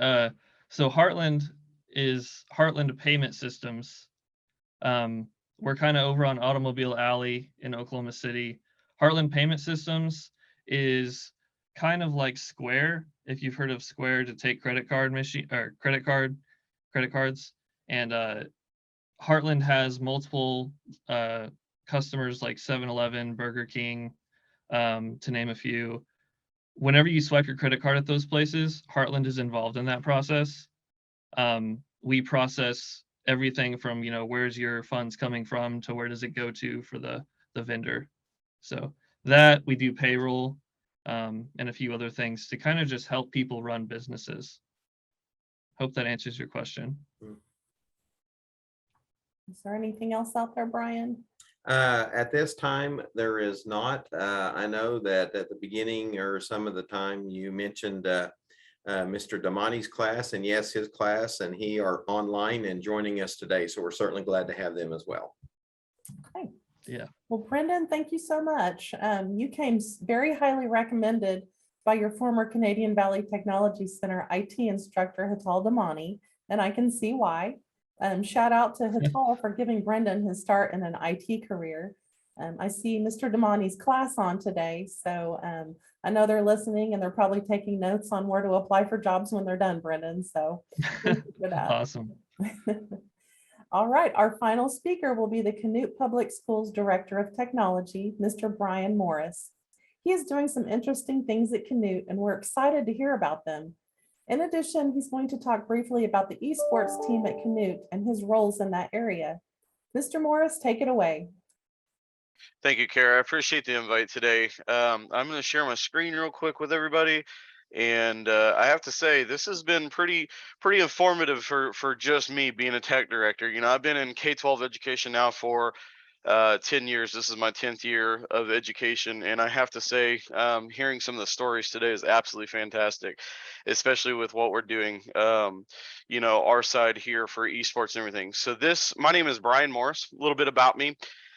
So Heartland is Heartland Payment Systems. We're kind of over on Automobile Alley in Oklahoma City. Heartland Payment Systems is kind of like Square, if you've heard of Square to take credit cards. And Heartland has multiple customers like 7-Eleven, Burger King, to name a few. Whenever you swipe your credit card at those places, Heartland is involved in that process. We process everything from, where's your funds coming from to where does it go to for the vendor. So that we do payroll, and a few other things to kind of just help people run businesses. Hope that answers your question. Is there anything else out there, Brian? At this time, there is not. I know that at the beginning or some of the time you mentioned Mr. Damani's class, and yes, his class, and he are online and joining us today. So we're certainly glad to have them as well. Okay. Yeah. Well, Bryndon, thank you so much. You came very highly recommended by your former Canadian Valley Technology Center IT instructor, Hital Damani, and I can see why. Shout out to Hital for giving Bryndon his start in an IT career. I see Mr. Damani's class on today, so I know they're listening and they're probably taking notes on where to apply for jobs when they're done, Bryndon. So thank you for that. Awesome. All right, our final speaker will be the Canute Public Schools Director of Technology, Mr. Brian Morris. He is doing some interesting things at Canute, and we're excited to hear about them. In addition, he's going to talk briefly about the esports team at Canute and his roles in that area. Mr. Morris, take it away. Thank you, Kara. I appreciate the invite today. I'm going to share my screen real quick with everybody. And I have to say, this has been pretty informative for just me being a tech director. I've been in K-12 education now for 10 years. This is my 10th year of education. And I have to say, hearing some of the stories today is absolutely fantastic, especially with what we're doing, our side here for esports and everything. So my name is Brian Morris. A little bit about me.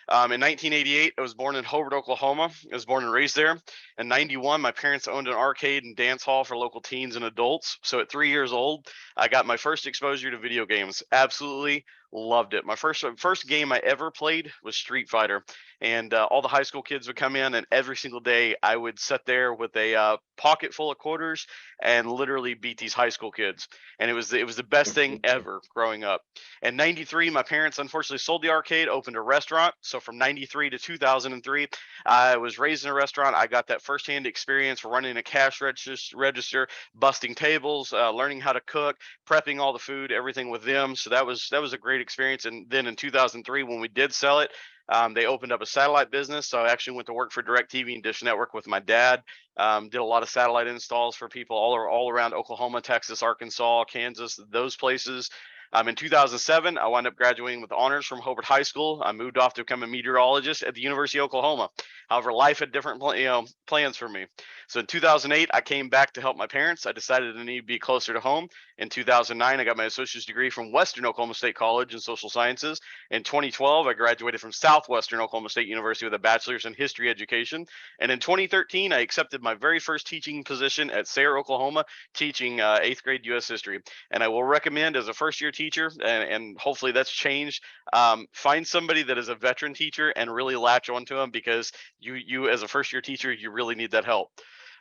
In 1988, I was born in Hobart, Oklahoma. I was born and raised there. In 91, my parents owned an arcade and dance hall for local teens and adults. So at 3 years old, I got my first exposure to video games. Absolutely loved it. My first game I ever played was Street Fighter. And all the high school kids would come in, and every single day I would sit there with a pocket full of quarters and literally beat these high school kids. And it was the best thing ever growing up. In 93, my parents unfortunately sold the arcade, opened a restaurant. So from 93 to 2003, I was raised in a restaurant. I got that firsthand experience running a cash register, busting tables, learning how to cook, prepping all the food, everything with them. So that was a great experience. And then in 2003, when we did sell it, they opened up a satellite business. So I actually went to work for DirecTV and Dish Network with my dad. Did a lot of satellite installs for people all around Oklahoma, Texas, Arkansas, Kansas, those places. In 2007, I wound up graduating with honors from Hobart High School. I moved off to become a meteorologist at the University of Oklahoma. However, life had different plans for me. So in 2008, I came back to help my parents. I decided I need to be closer to home. In 2009, I got my associate's degree from Western Oklahoma State College in social sciences. In 2012, I graduated from Southwestern Oklahoma State University with a bachelor's in history education. And in 2013, I accepted my very first teaching position at Sayre, Oklahoma, teaching 8th grade U.S. history. And I will recommend, as a first-year teacher, and hopefully that's changed, find somebody that is a veteran teacher and really latch onto them, because you as a first-year teacher, you really need that help.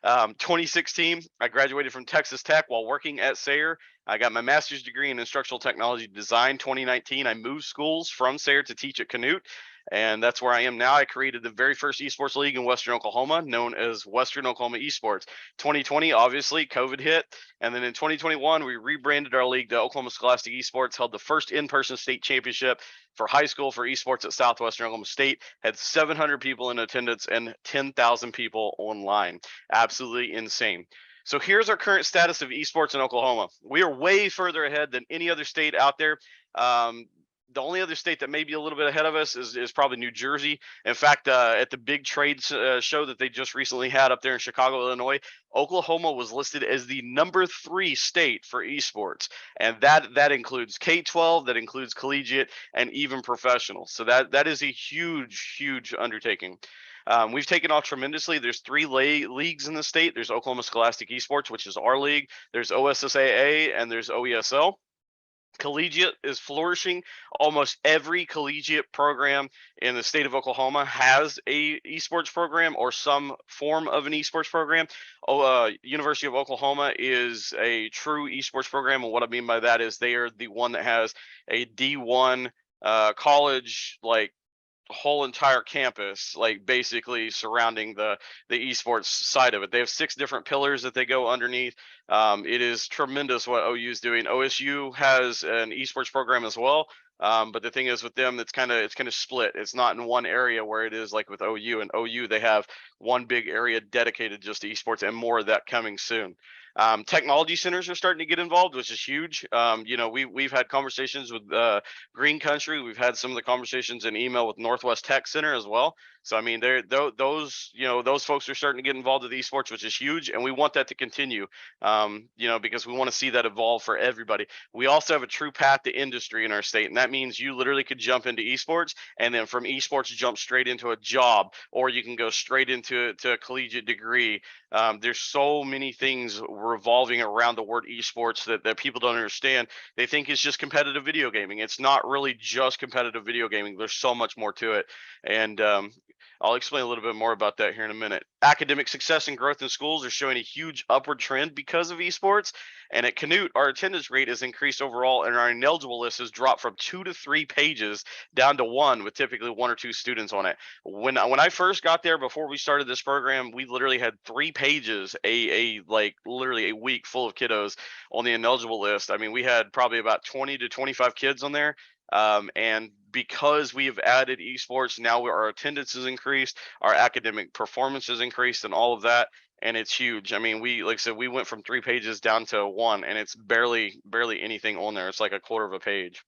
2016, I graduated from Texas Tech while working at Sayre. I got my master's degree in instructional technology design. 2019, I moved schools from Sayre to teach at Canute. And that's where I am now. I created the very first esports league in Western Oklahoma, known as Western Oklahoma Esports. 2020, obviously, COVID hit. And then in 2021, we rebranded our league to Oklahoma Scholastic Esports, held the first in-person state championship for high school for esports at Southwestern Oklahoma State, had 700 people in attendance and 10,000 people online. Absolutely insane. So here's our current status of esports in Oklahoma. We are way further ahead than any other state out there. The only other state that may be a little bit ahead of us is probably New Jersey. In fact, at the big trade show that they just recently had up there in Chicago, Illinois, Oklahoma was listed as the #3 state for esports, and that includes K-12, that includes collegiate, and even professional. So that is a huge undertaking. We've taken off tremendously. There's 3 leagues in the state. There's Oklahoma Scholastic Esports, which is our league. There's OSSAA, and there's OESL. Collegiate is flourishing. Almost every collegiate program in the state of Oklahoma has a esports program or some form of an esports program. University of Oklahoma is a true esports program, and what I mean by that is they are the one that has a D1 college, like, whole entire campus, like, basically surrounding the esports side of it. They have 6 different pillars that they go underneath. It is tremendous what OU is doing. OSU has an esports program as well. But the thing is with them, it's kind of split. It's not in one area where it is like with OU. And OU, they have one big area dedicated just to esports, and more of that coming soon. Technology centers are starting to get involved, which is huge. You know, we've had conversations with Green Country. We've had some of the conversations in email with Northwest Tech Center as well. So I mean, those folks are starting to get involved with esports, which is huge, and we want that to continue. You know, because we want to see that evolve for everybody. We also have a true path to industry in our state, and that means you literally could jump into esports, and then from esports jump straight into a job, or you can go straight into a collegiate degree. There's so many things revolving around the word esports that people don't understand. They think it's just competitive video gaming. It's not really just competitive video gaming. There's so much more to it, and I'll explain a little bit more about that here in a minute. Academic success and growth in schools are showing a huge upward trend because of esports. And at Canute, our attendance rate has increased overall, and our ineligible list has dropped from 2 to 3 pages down to 1, with typically 1 or 2 students on it. When I first got there, before we started this program, we literally had 3 pages, like literally a week full of kiddos on the ineligible list. I mean, we had probably about 20 to 25 kids on there. And because we have added esports, now our attendance has increased, our academic performance has increased, and all of that, and it's huge. I mean, like I said, we went from 3 pages down to 1, and it's barely anything on there. It's like a quarter of a page.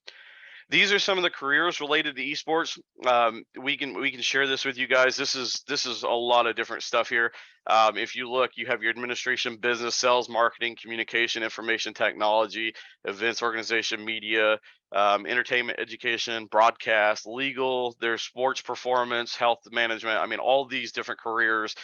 These are some of the careers related to esports. We can share this with you guys. This is a lot of different stuff here. If you look, you have your administration, business, sales, marketing, communication, information technology, events organization, media, entertainment, education, broadcast, legal, there's sports performance, health management. I mean, all these different careers,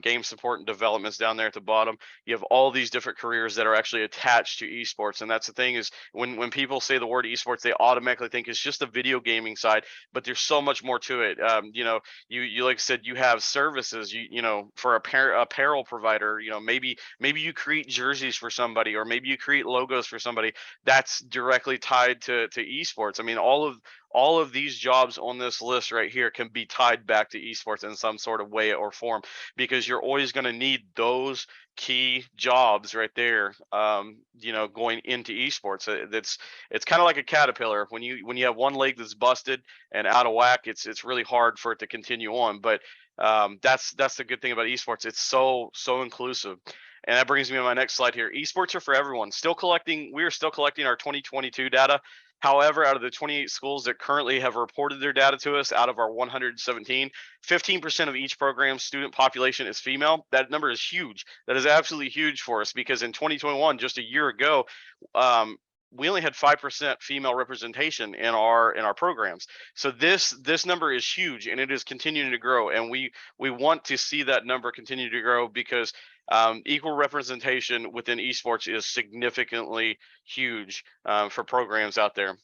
game support and developments down there at the bottom. You have all these different careers that are actually attached to esports. And that's the thing is when people say the word esports, they automatically think it's just the video gaming side, but there's so much more to it. You know, you like I said, you have services, you know, for apparel provider, you know, maybe you create jerseys for somebody, or maybe you create logos for somebody. That's directly tied to esports. I mean, all of these jobs on this list right here can be tied back to esports in some sort of way or form, because you're always going to need those key jobs right there, you know, going into esports. It's kind of like a caterpillar. When you have one leg that's busted and out of whack, it's really hard for it to continue on. But that's the good thing about esports. It's so inclusive. And that brings me to my next slide here. Esports are for everyone. We are still collecting our 2022 data. However, out of the 28 schools that currently have reported their data to us, out of our 117, 15% of each program's student population is female. That number is huge. That is absolutely huge for us, because in 2021, just a year ago, we only had 5% female representation in our programs. So this number is huge, and it is continuing to grow. And we want to see that number continue to grow, because equal representation within esports is significantly huge for programs out there.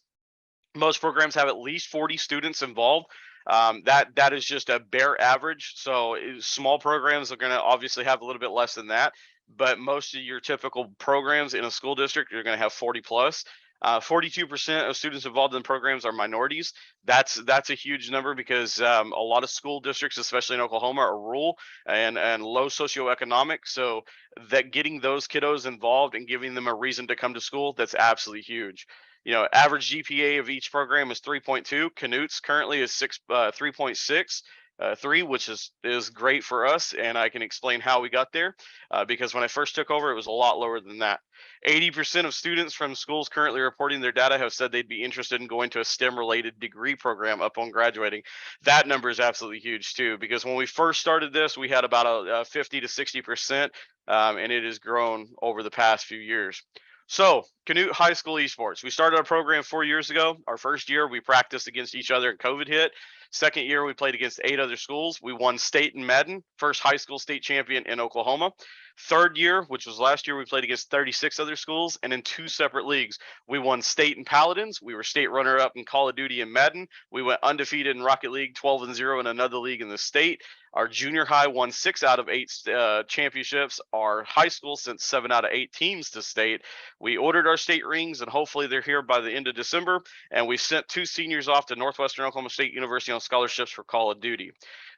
Most programs have at least 40 students involved. That is just a bare average. So small programs are going to obviously have a little bit less than that, but most of your typical programs in a school district are going to have 40 plus. 42% of students involved in programs are minorities. That's a huge number, because a lot of school districts, especially in Oklahoma, are rural and low socioeconomic. So that getting those kiddos involved and giving them a reason to come to school, that's absolutely huge. You know, average GPA of each program is 3.2. Canute's currently is 3.6. 3, which is great for us, and I can explain how we got there, because when I first took over, it was a lot lower than that. 80% of students from schools currently reporting their data have said they'd be interested in going to a STEM-related degree program upon graduating. That number is absolutely huge too, because when we first started this, we had about a 50 to 60%, and it has grown over the past few years. So, Canute High School Esports. We started our program 4 years ago. Our first year, we practiced against each other and COVID hit. Second year, we played against 8 other schools. We won state in Madden, first high school state champion in Oklahoma. Third year, which was last year, we played against 36 other schools, and in 2 separate leagues. We won state in Paladins. We were state runner-up in Call of Duty and Madden. We went undefeated in Rocket League, 12-0 in another league in the state. Our junior high won 6 out of 8 championships. Our high school sent 7 out of 8 teams to state. We ordered our state rings, and hopefully they're here by the end of December. And we sent 2 seniors off to Northwestern Oklahoma State University on scholarships for Call of Duty.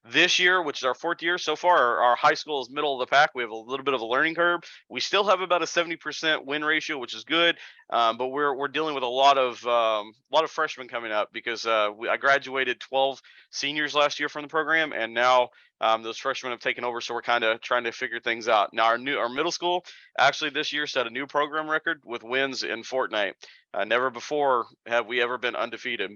This year, which is our 4th year so far, our high school is middle of the pack. We have a little bit of a learning curve. We still have about a 70% win ratio, which is good, but we're dealing with a lot of freshmen coming up, because I graduated 12 seniors last year from the program, and now those freshmen have taken over, so we're kind of trying to figure things out. Now our middle school actually this year set a new program record with wins in Fortnite. Never before have we ever been undefeated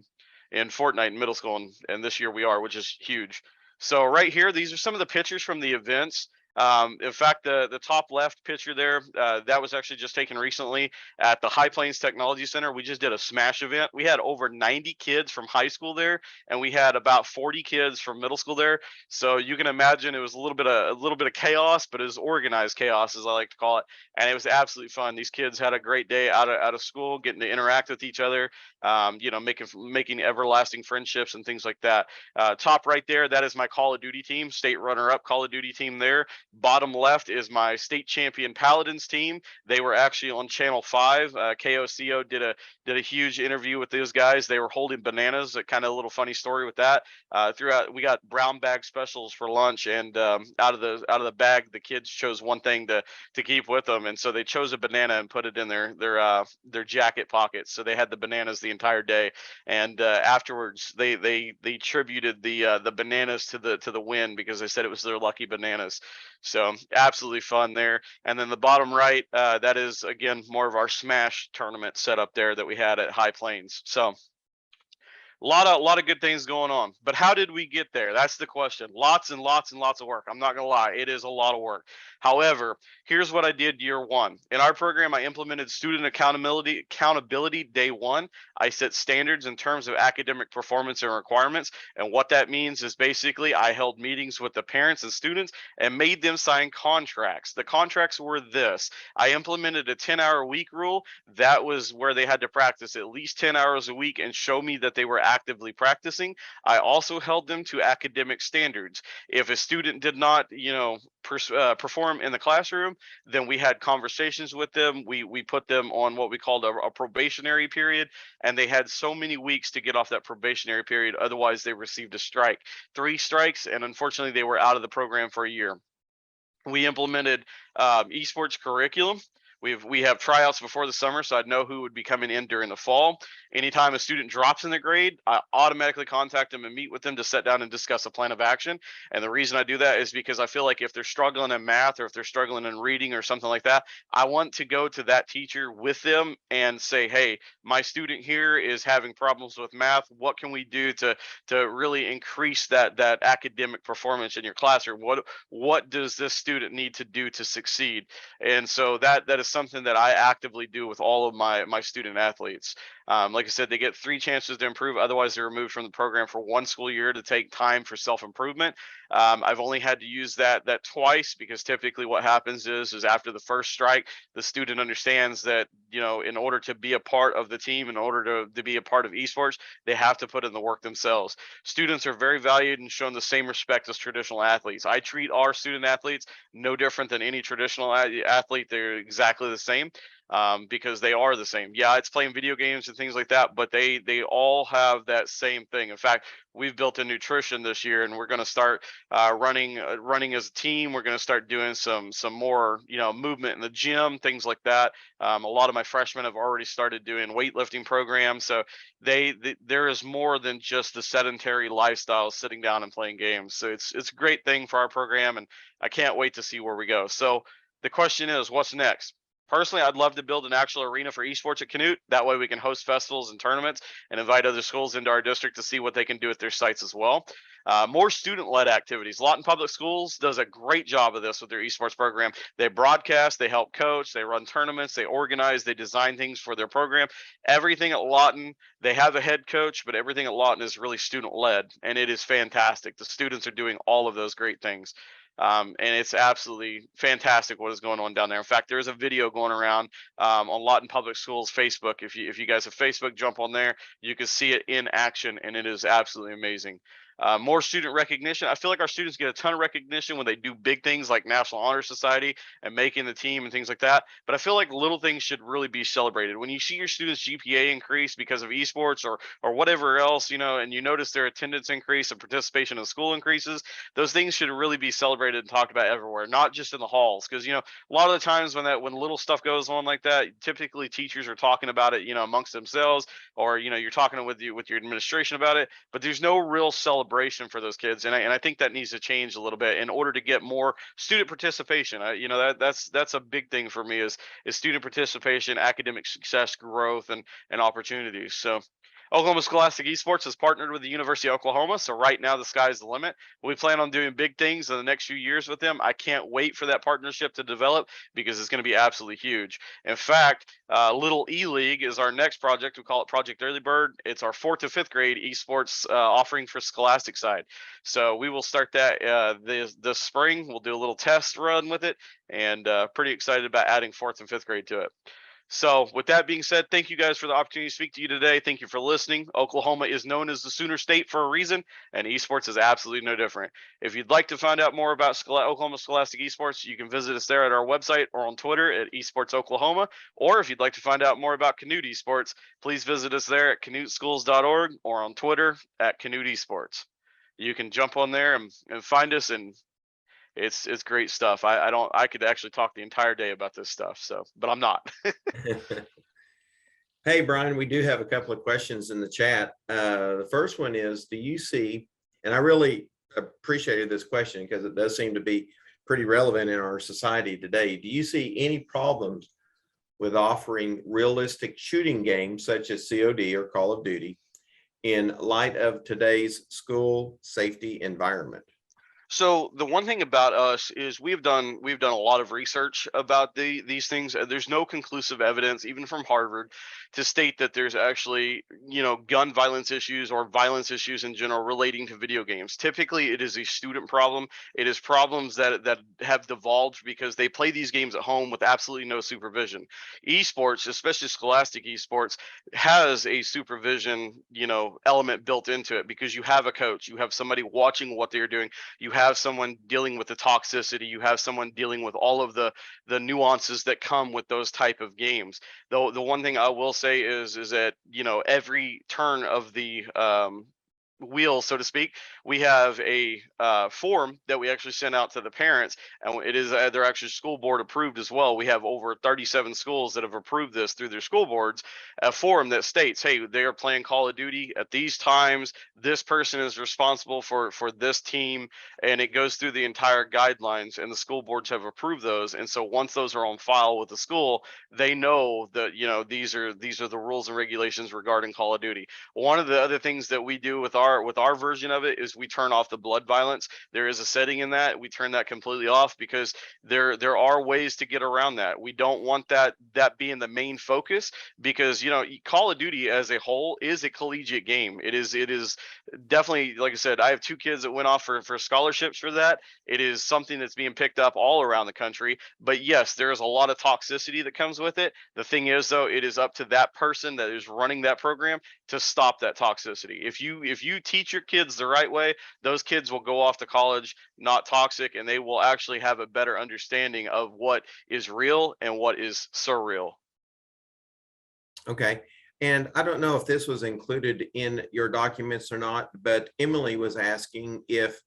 in Fortnite in middle school, and this year we are, which is huge. So right here, these are some of the pictures from the events. In fact, the top left picture there, that was actually just taken recently at the High Plains Technology Center. We just did a Smash event. We had over 90 kids from high school there, and we had about 40 kids from middle school there. So you can imagine it was a little bit of chaos, but it was organized chaos, as I like to call it, and it was absolutely fun. These kids had a great day out of school, getting to interact with each other, making everlasting friendships and things like that. Top right there, that is my Call of Duty team, state runner-up Call of Duty team there. Bottom left is my state champion Paladins team. They were actually on Channel 5. KOCO did a huge interview with those guys. They were holding bananas. A kind of a little funny story with that. Throughout, we got brown bag specials for lunch, and out of the bag, the kids chose one thing to keep with them, and so they chose a banana and put it in their jacket pockets. So they had the bananas the entire day, and afterwards they tributed the bananas to the win, because they said it was their lucky bananas. So absolutely fun there. And then the bottom right, that is again more of our Smash tournament setup there that we had at High Plains. So a lot of good things going on. But how did we get there? That's the question. Lots and lots and lots of work. I'm not gonna lie, it is a lot of work. However, here's what I did year 1. In our program, I implemented student accountability day 1. I set standards in terms of academic performance and requirements. And what that means is basically I held meetings with the parents and students and made them sign contracts. The contracts were this. I implemented a 10-hour week rule. That was where they had to practice at least 10 hours a week and show me that they were actively practicing. I also held them to academic standards. If a student did not, perform in the classroom, then we had conversations with them. We put them on what we called a probationary period, and they had so many weeks to get off that probationary period. Otherwise, they received a strike. 3 strikes, and unfortunately, they were out of the program for a year. We implemented esports curriculum. We have tryouts before the summer, so I'd know who would be coming in during the fall. Anytime a student drops in the grade, I automatically contact them and meet with them to sit down and discuss a plan of action. And the reason I do that is because I feel like if they're struggling in math, or if they're struggling in reading or something like that, I want to go to that teacher with them and say, hey, my student here is having problems with math. What can we do to really increase that academic performance in your classroom? What does this student need to do to succeed? And so that is something that I actively do with all of my student athletes. Like I said, they get 3 chances to improve. Otherwise, they're removed from the program for 1 school year to take time for self-improvement. I've only had to use that twice, because typically what happens is after the first strike, the student understands that, in order to be a part of the team, in order to be a part of esports, they have to put in the work themselves. Students are very valued and shown the same respect as traditional athletes. I treat our student athletes no different than any traditional athlete. They're exactly exactly the same, because they are the same. Yeah, it's playing video games and things like that, but they all have that same thing. In fact, we've built in nutrition this year, and we're going to start running as a team. We're going to start doing some more, movement in the gym, things like that. A lot of my freshmen have already started doing weightlifting programs. So there is more than just the sedentary lifestyle, sitting down and playing games. So it's a great thing for our program, and I can't wait to see where we go. So the question is, what's next? Personally, I'd love to build an actual arena for esports at Canute. That way we can host festivals and tournaments and invite other schools into our district to see what they can do at their sites as well. More student-led activities. Lawton Public Schools does a great job of this with their esports program. They broadcast, they help coach, they run tournaments, they organize, they design things for their program. Everything at Lawton, they have a head coach, but everything at Lawton is really student-led, and it is fantastic. The students are doing all of those great things. And it's absolutely fantastic what is going on down there. In fact, there's a video going around on Lawton Public Schools Facebook. If you guys have Facebook, jump on there. You can see it in action, and it is absolutely amazing. More student recognition. I feel like our students get a ton of recognition when they do big things like National Honor Society and making the team and things like that. But I feel like little things should really be celebrated. When you see your students' GPA increase because of esports or whatever else, and you notice their attendance increase and participation in school increases, those things should really be celebrated and talked about everywhere, not just in the halls. Because a lot of the times when little stuff goes on like that, typically teachers are talking about it, amongst themselves, or you're talking with your administration about it, but there's no real celebration for those kids, and I think that needs to change a little bit in order to get more student participation. That's a big thing for me is student participation, academic success, growth, and opportunities. So Oklahoma Scholastic Esports has partnered with the University of Oklahoma, so right now the sky's the limit. We plan on doing big things in the next few years with them. I can't wait for that partnership to develop because it's going to be absolutely huge. In fact, Little E League is our next project. We call it Project Early Bird. It's our 4th to 5th grade esports offering for Scholastic side. So we will start that this spring. We'll do a little test run with it, and pretty excited about adding 4th and 5th grade to it. So with that being said, thank you guys for the opportunity to speak to you today. Thank you for listening. Oklahoma is known as the Sooner State for a reason, and esports is absolutely no different. If you'd like to find out more about Oklahoma Scholastic Esports, you can visit us there at our website or on Twitter at Esports Oklahoma. Or if you'd like to find out more about Canute Esports, please visit us there at canuteschools.org or on Twitter at Canute Esports. You can jump on there and find us, and it's great stuff. I could actually talk the entire day about this stuff, but I'm not. Hey, Brian, we do have a couple of questions in the chat. The first one is, do you see, and I really appreciated this question because it does seem to be pretty relevant in our society today. Do you see any problems with offering realistic shooting games such as COD or Call of Duty in light of today's school safety environment? So the one thing about us is we've done a lot of research about these things. There's no conclusive evidence, even from Harvard, to state that there's actually gun violence issues or violence issues in general relating to video games. Typically, it is a student problem. It is problems that have divulged because they play these games at home with absolutely no supervision. Esports, especially Scholastic Esports, has a supervision element built into it because you have a coach, you have somebody watching what they're doing, you have someone dealing with the toxicity, you have someone dealing with all of the nuances that come with those type of games. Though the one thing I will say is that every turn of the wheel, so to speak, we have a form that we actually send out to the parents, and it is they're actually school board approved as well. We have over 37 schools that have approved this through their school boards, a form that states, hey, they are playing Call of Duty at these times, this person is responsible for this team, and it goes through the entire guidelines, and the school boards have approved those. And so once those are on file with the school, they know that these are the rules and regulations regarding Call of Duty. One of the other things that we do with our version of it is we turn off the blood violence. There is a setting in that we turn that completely off because there are ways to get around that. We don't want that being the main focus because Call of Duty as a whole is a collegiate game. It is definitely, like I said, I have 2 kids that went off for scholarships for that. It is something that's being picked up all around the country. But yes, there is a lot of toxicity that comes with it. The thing is, though, it is up to that person that is running that program to stop that toxicity. If you teach your kids the right way, those kids will go off to college not toxic, and they will actually have a better understanding of what is real and what is surreal. Okay. And I don't know if this was included in your documents or not, but Emily was asking if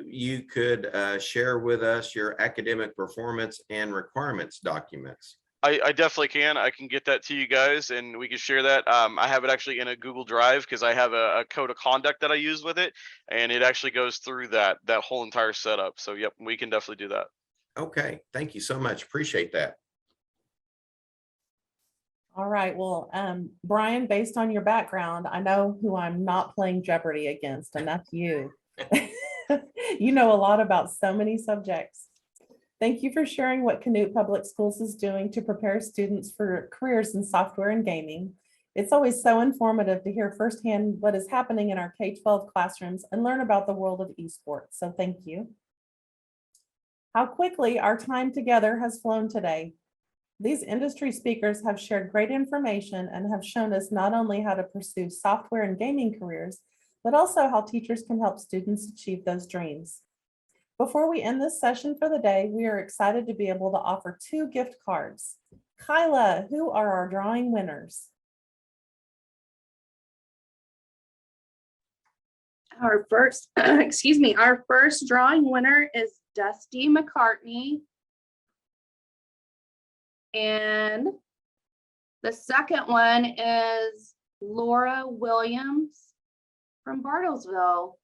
you could share with us your academic performance and requirements documents. I definitely can. I can get that to you guys and we can share that. I have it actually in a Google Drive because I have a code of conduct that I use with it, and it actually goes through that whole entire setup. So yep, we can definitely do that. Okay, thank you so much. Appreciate that. All right, well, Brian, based on your background, I know who I'm not playing Jeopardy against, and that's you. You know a lot about so many subjects. Thank you for sharing what Canute Public Schools is doing to prepare students for careers in software and gaming. It's always so informative to hear firsthand what is happening in our K-12 classrooms and learn about the world of esports, so thank you. How quickly our time together has flown today. These industry speakers have shared great information and have shown us not only how to pursue software and gaming careers, but also how teachers can help students achieve those dreams. Before we end this session for the day, we are excited to be able to offer 2 gift cards. Kyla, who are our drawing winners? Our first, excuse me, our first drawing winner is Dusty McCartney. And the second one is Laura Williams from Bartlesville.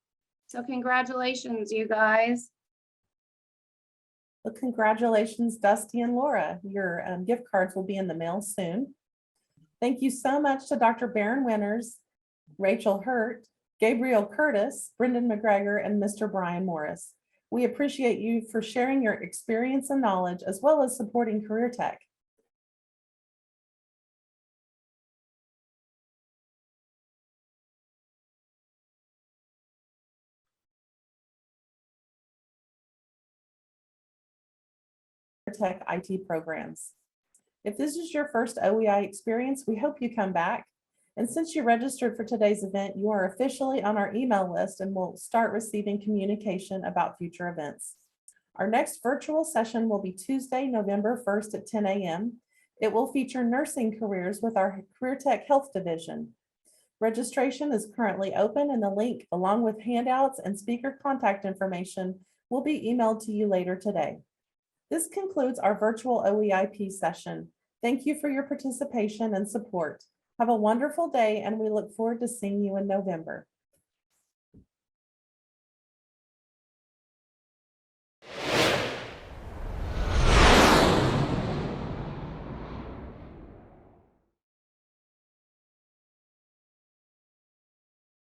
So congratulations, you guys. Well, congratulations, Dusty and Laura. Your gift cards will be in the mail soon. Thank you so much to Dr. Barron Winters, Rachel Hurt, Gabriel Curtis, Bryndon McGregor, and Mr. Brian Morris. We appreciate you for sharing your experience and knowledge, as well as supporting Career Tech. Tech IT programs. If this is your first OEI experience, we hope you come back. And since you registered for today's event, you are officially on our email list and will start receiving communication about future events. Our next virtual session will be Tuesday, November 1st at 10 a.m. It will feature nursing careers with our Career Tech Health Division. Registration is currently open, and the link, along with handouts and speaker contact information, will be emailed to you later today. This concludes our virtual OEIP session. Thank you for your participation and support. Have a wonderful day, and we look forward to seeing you in November.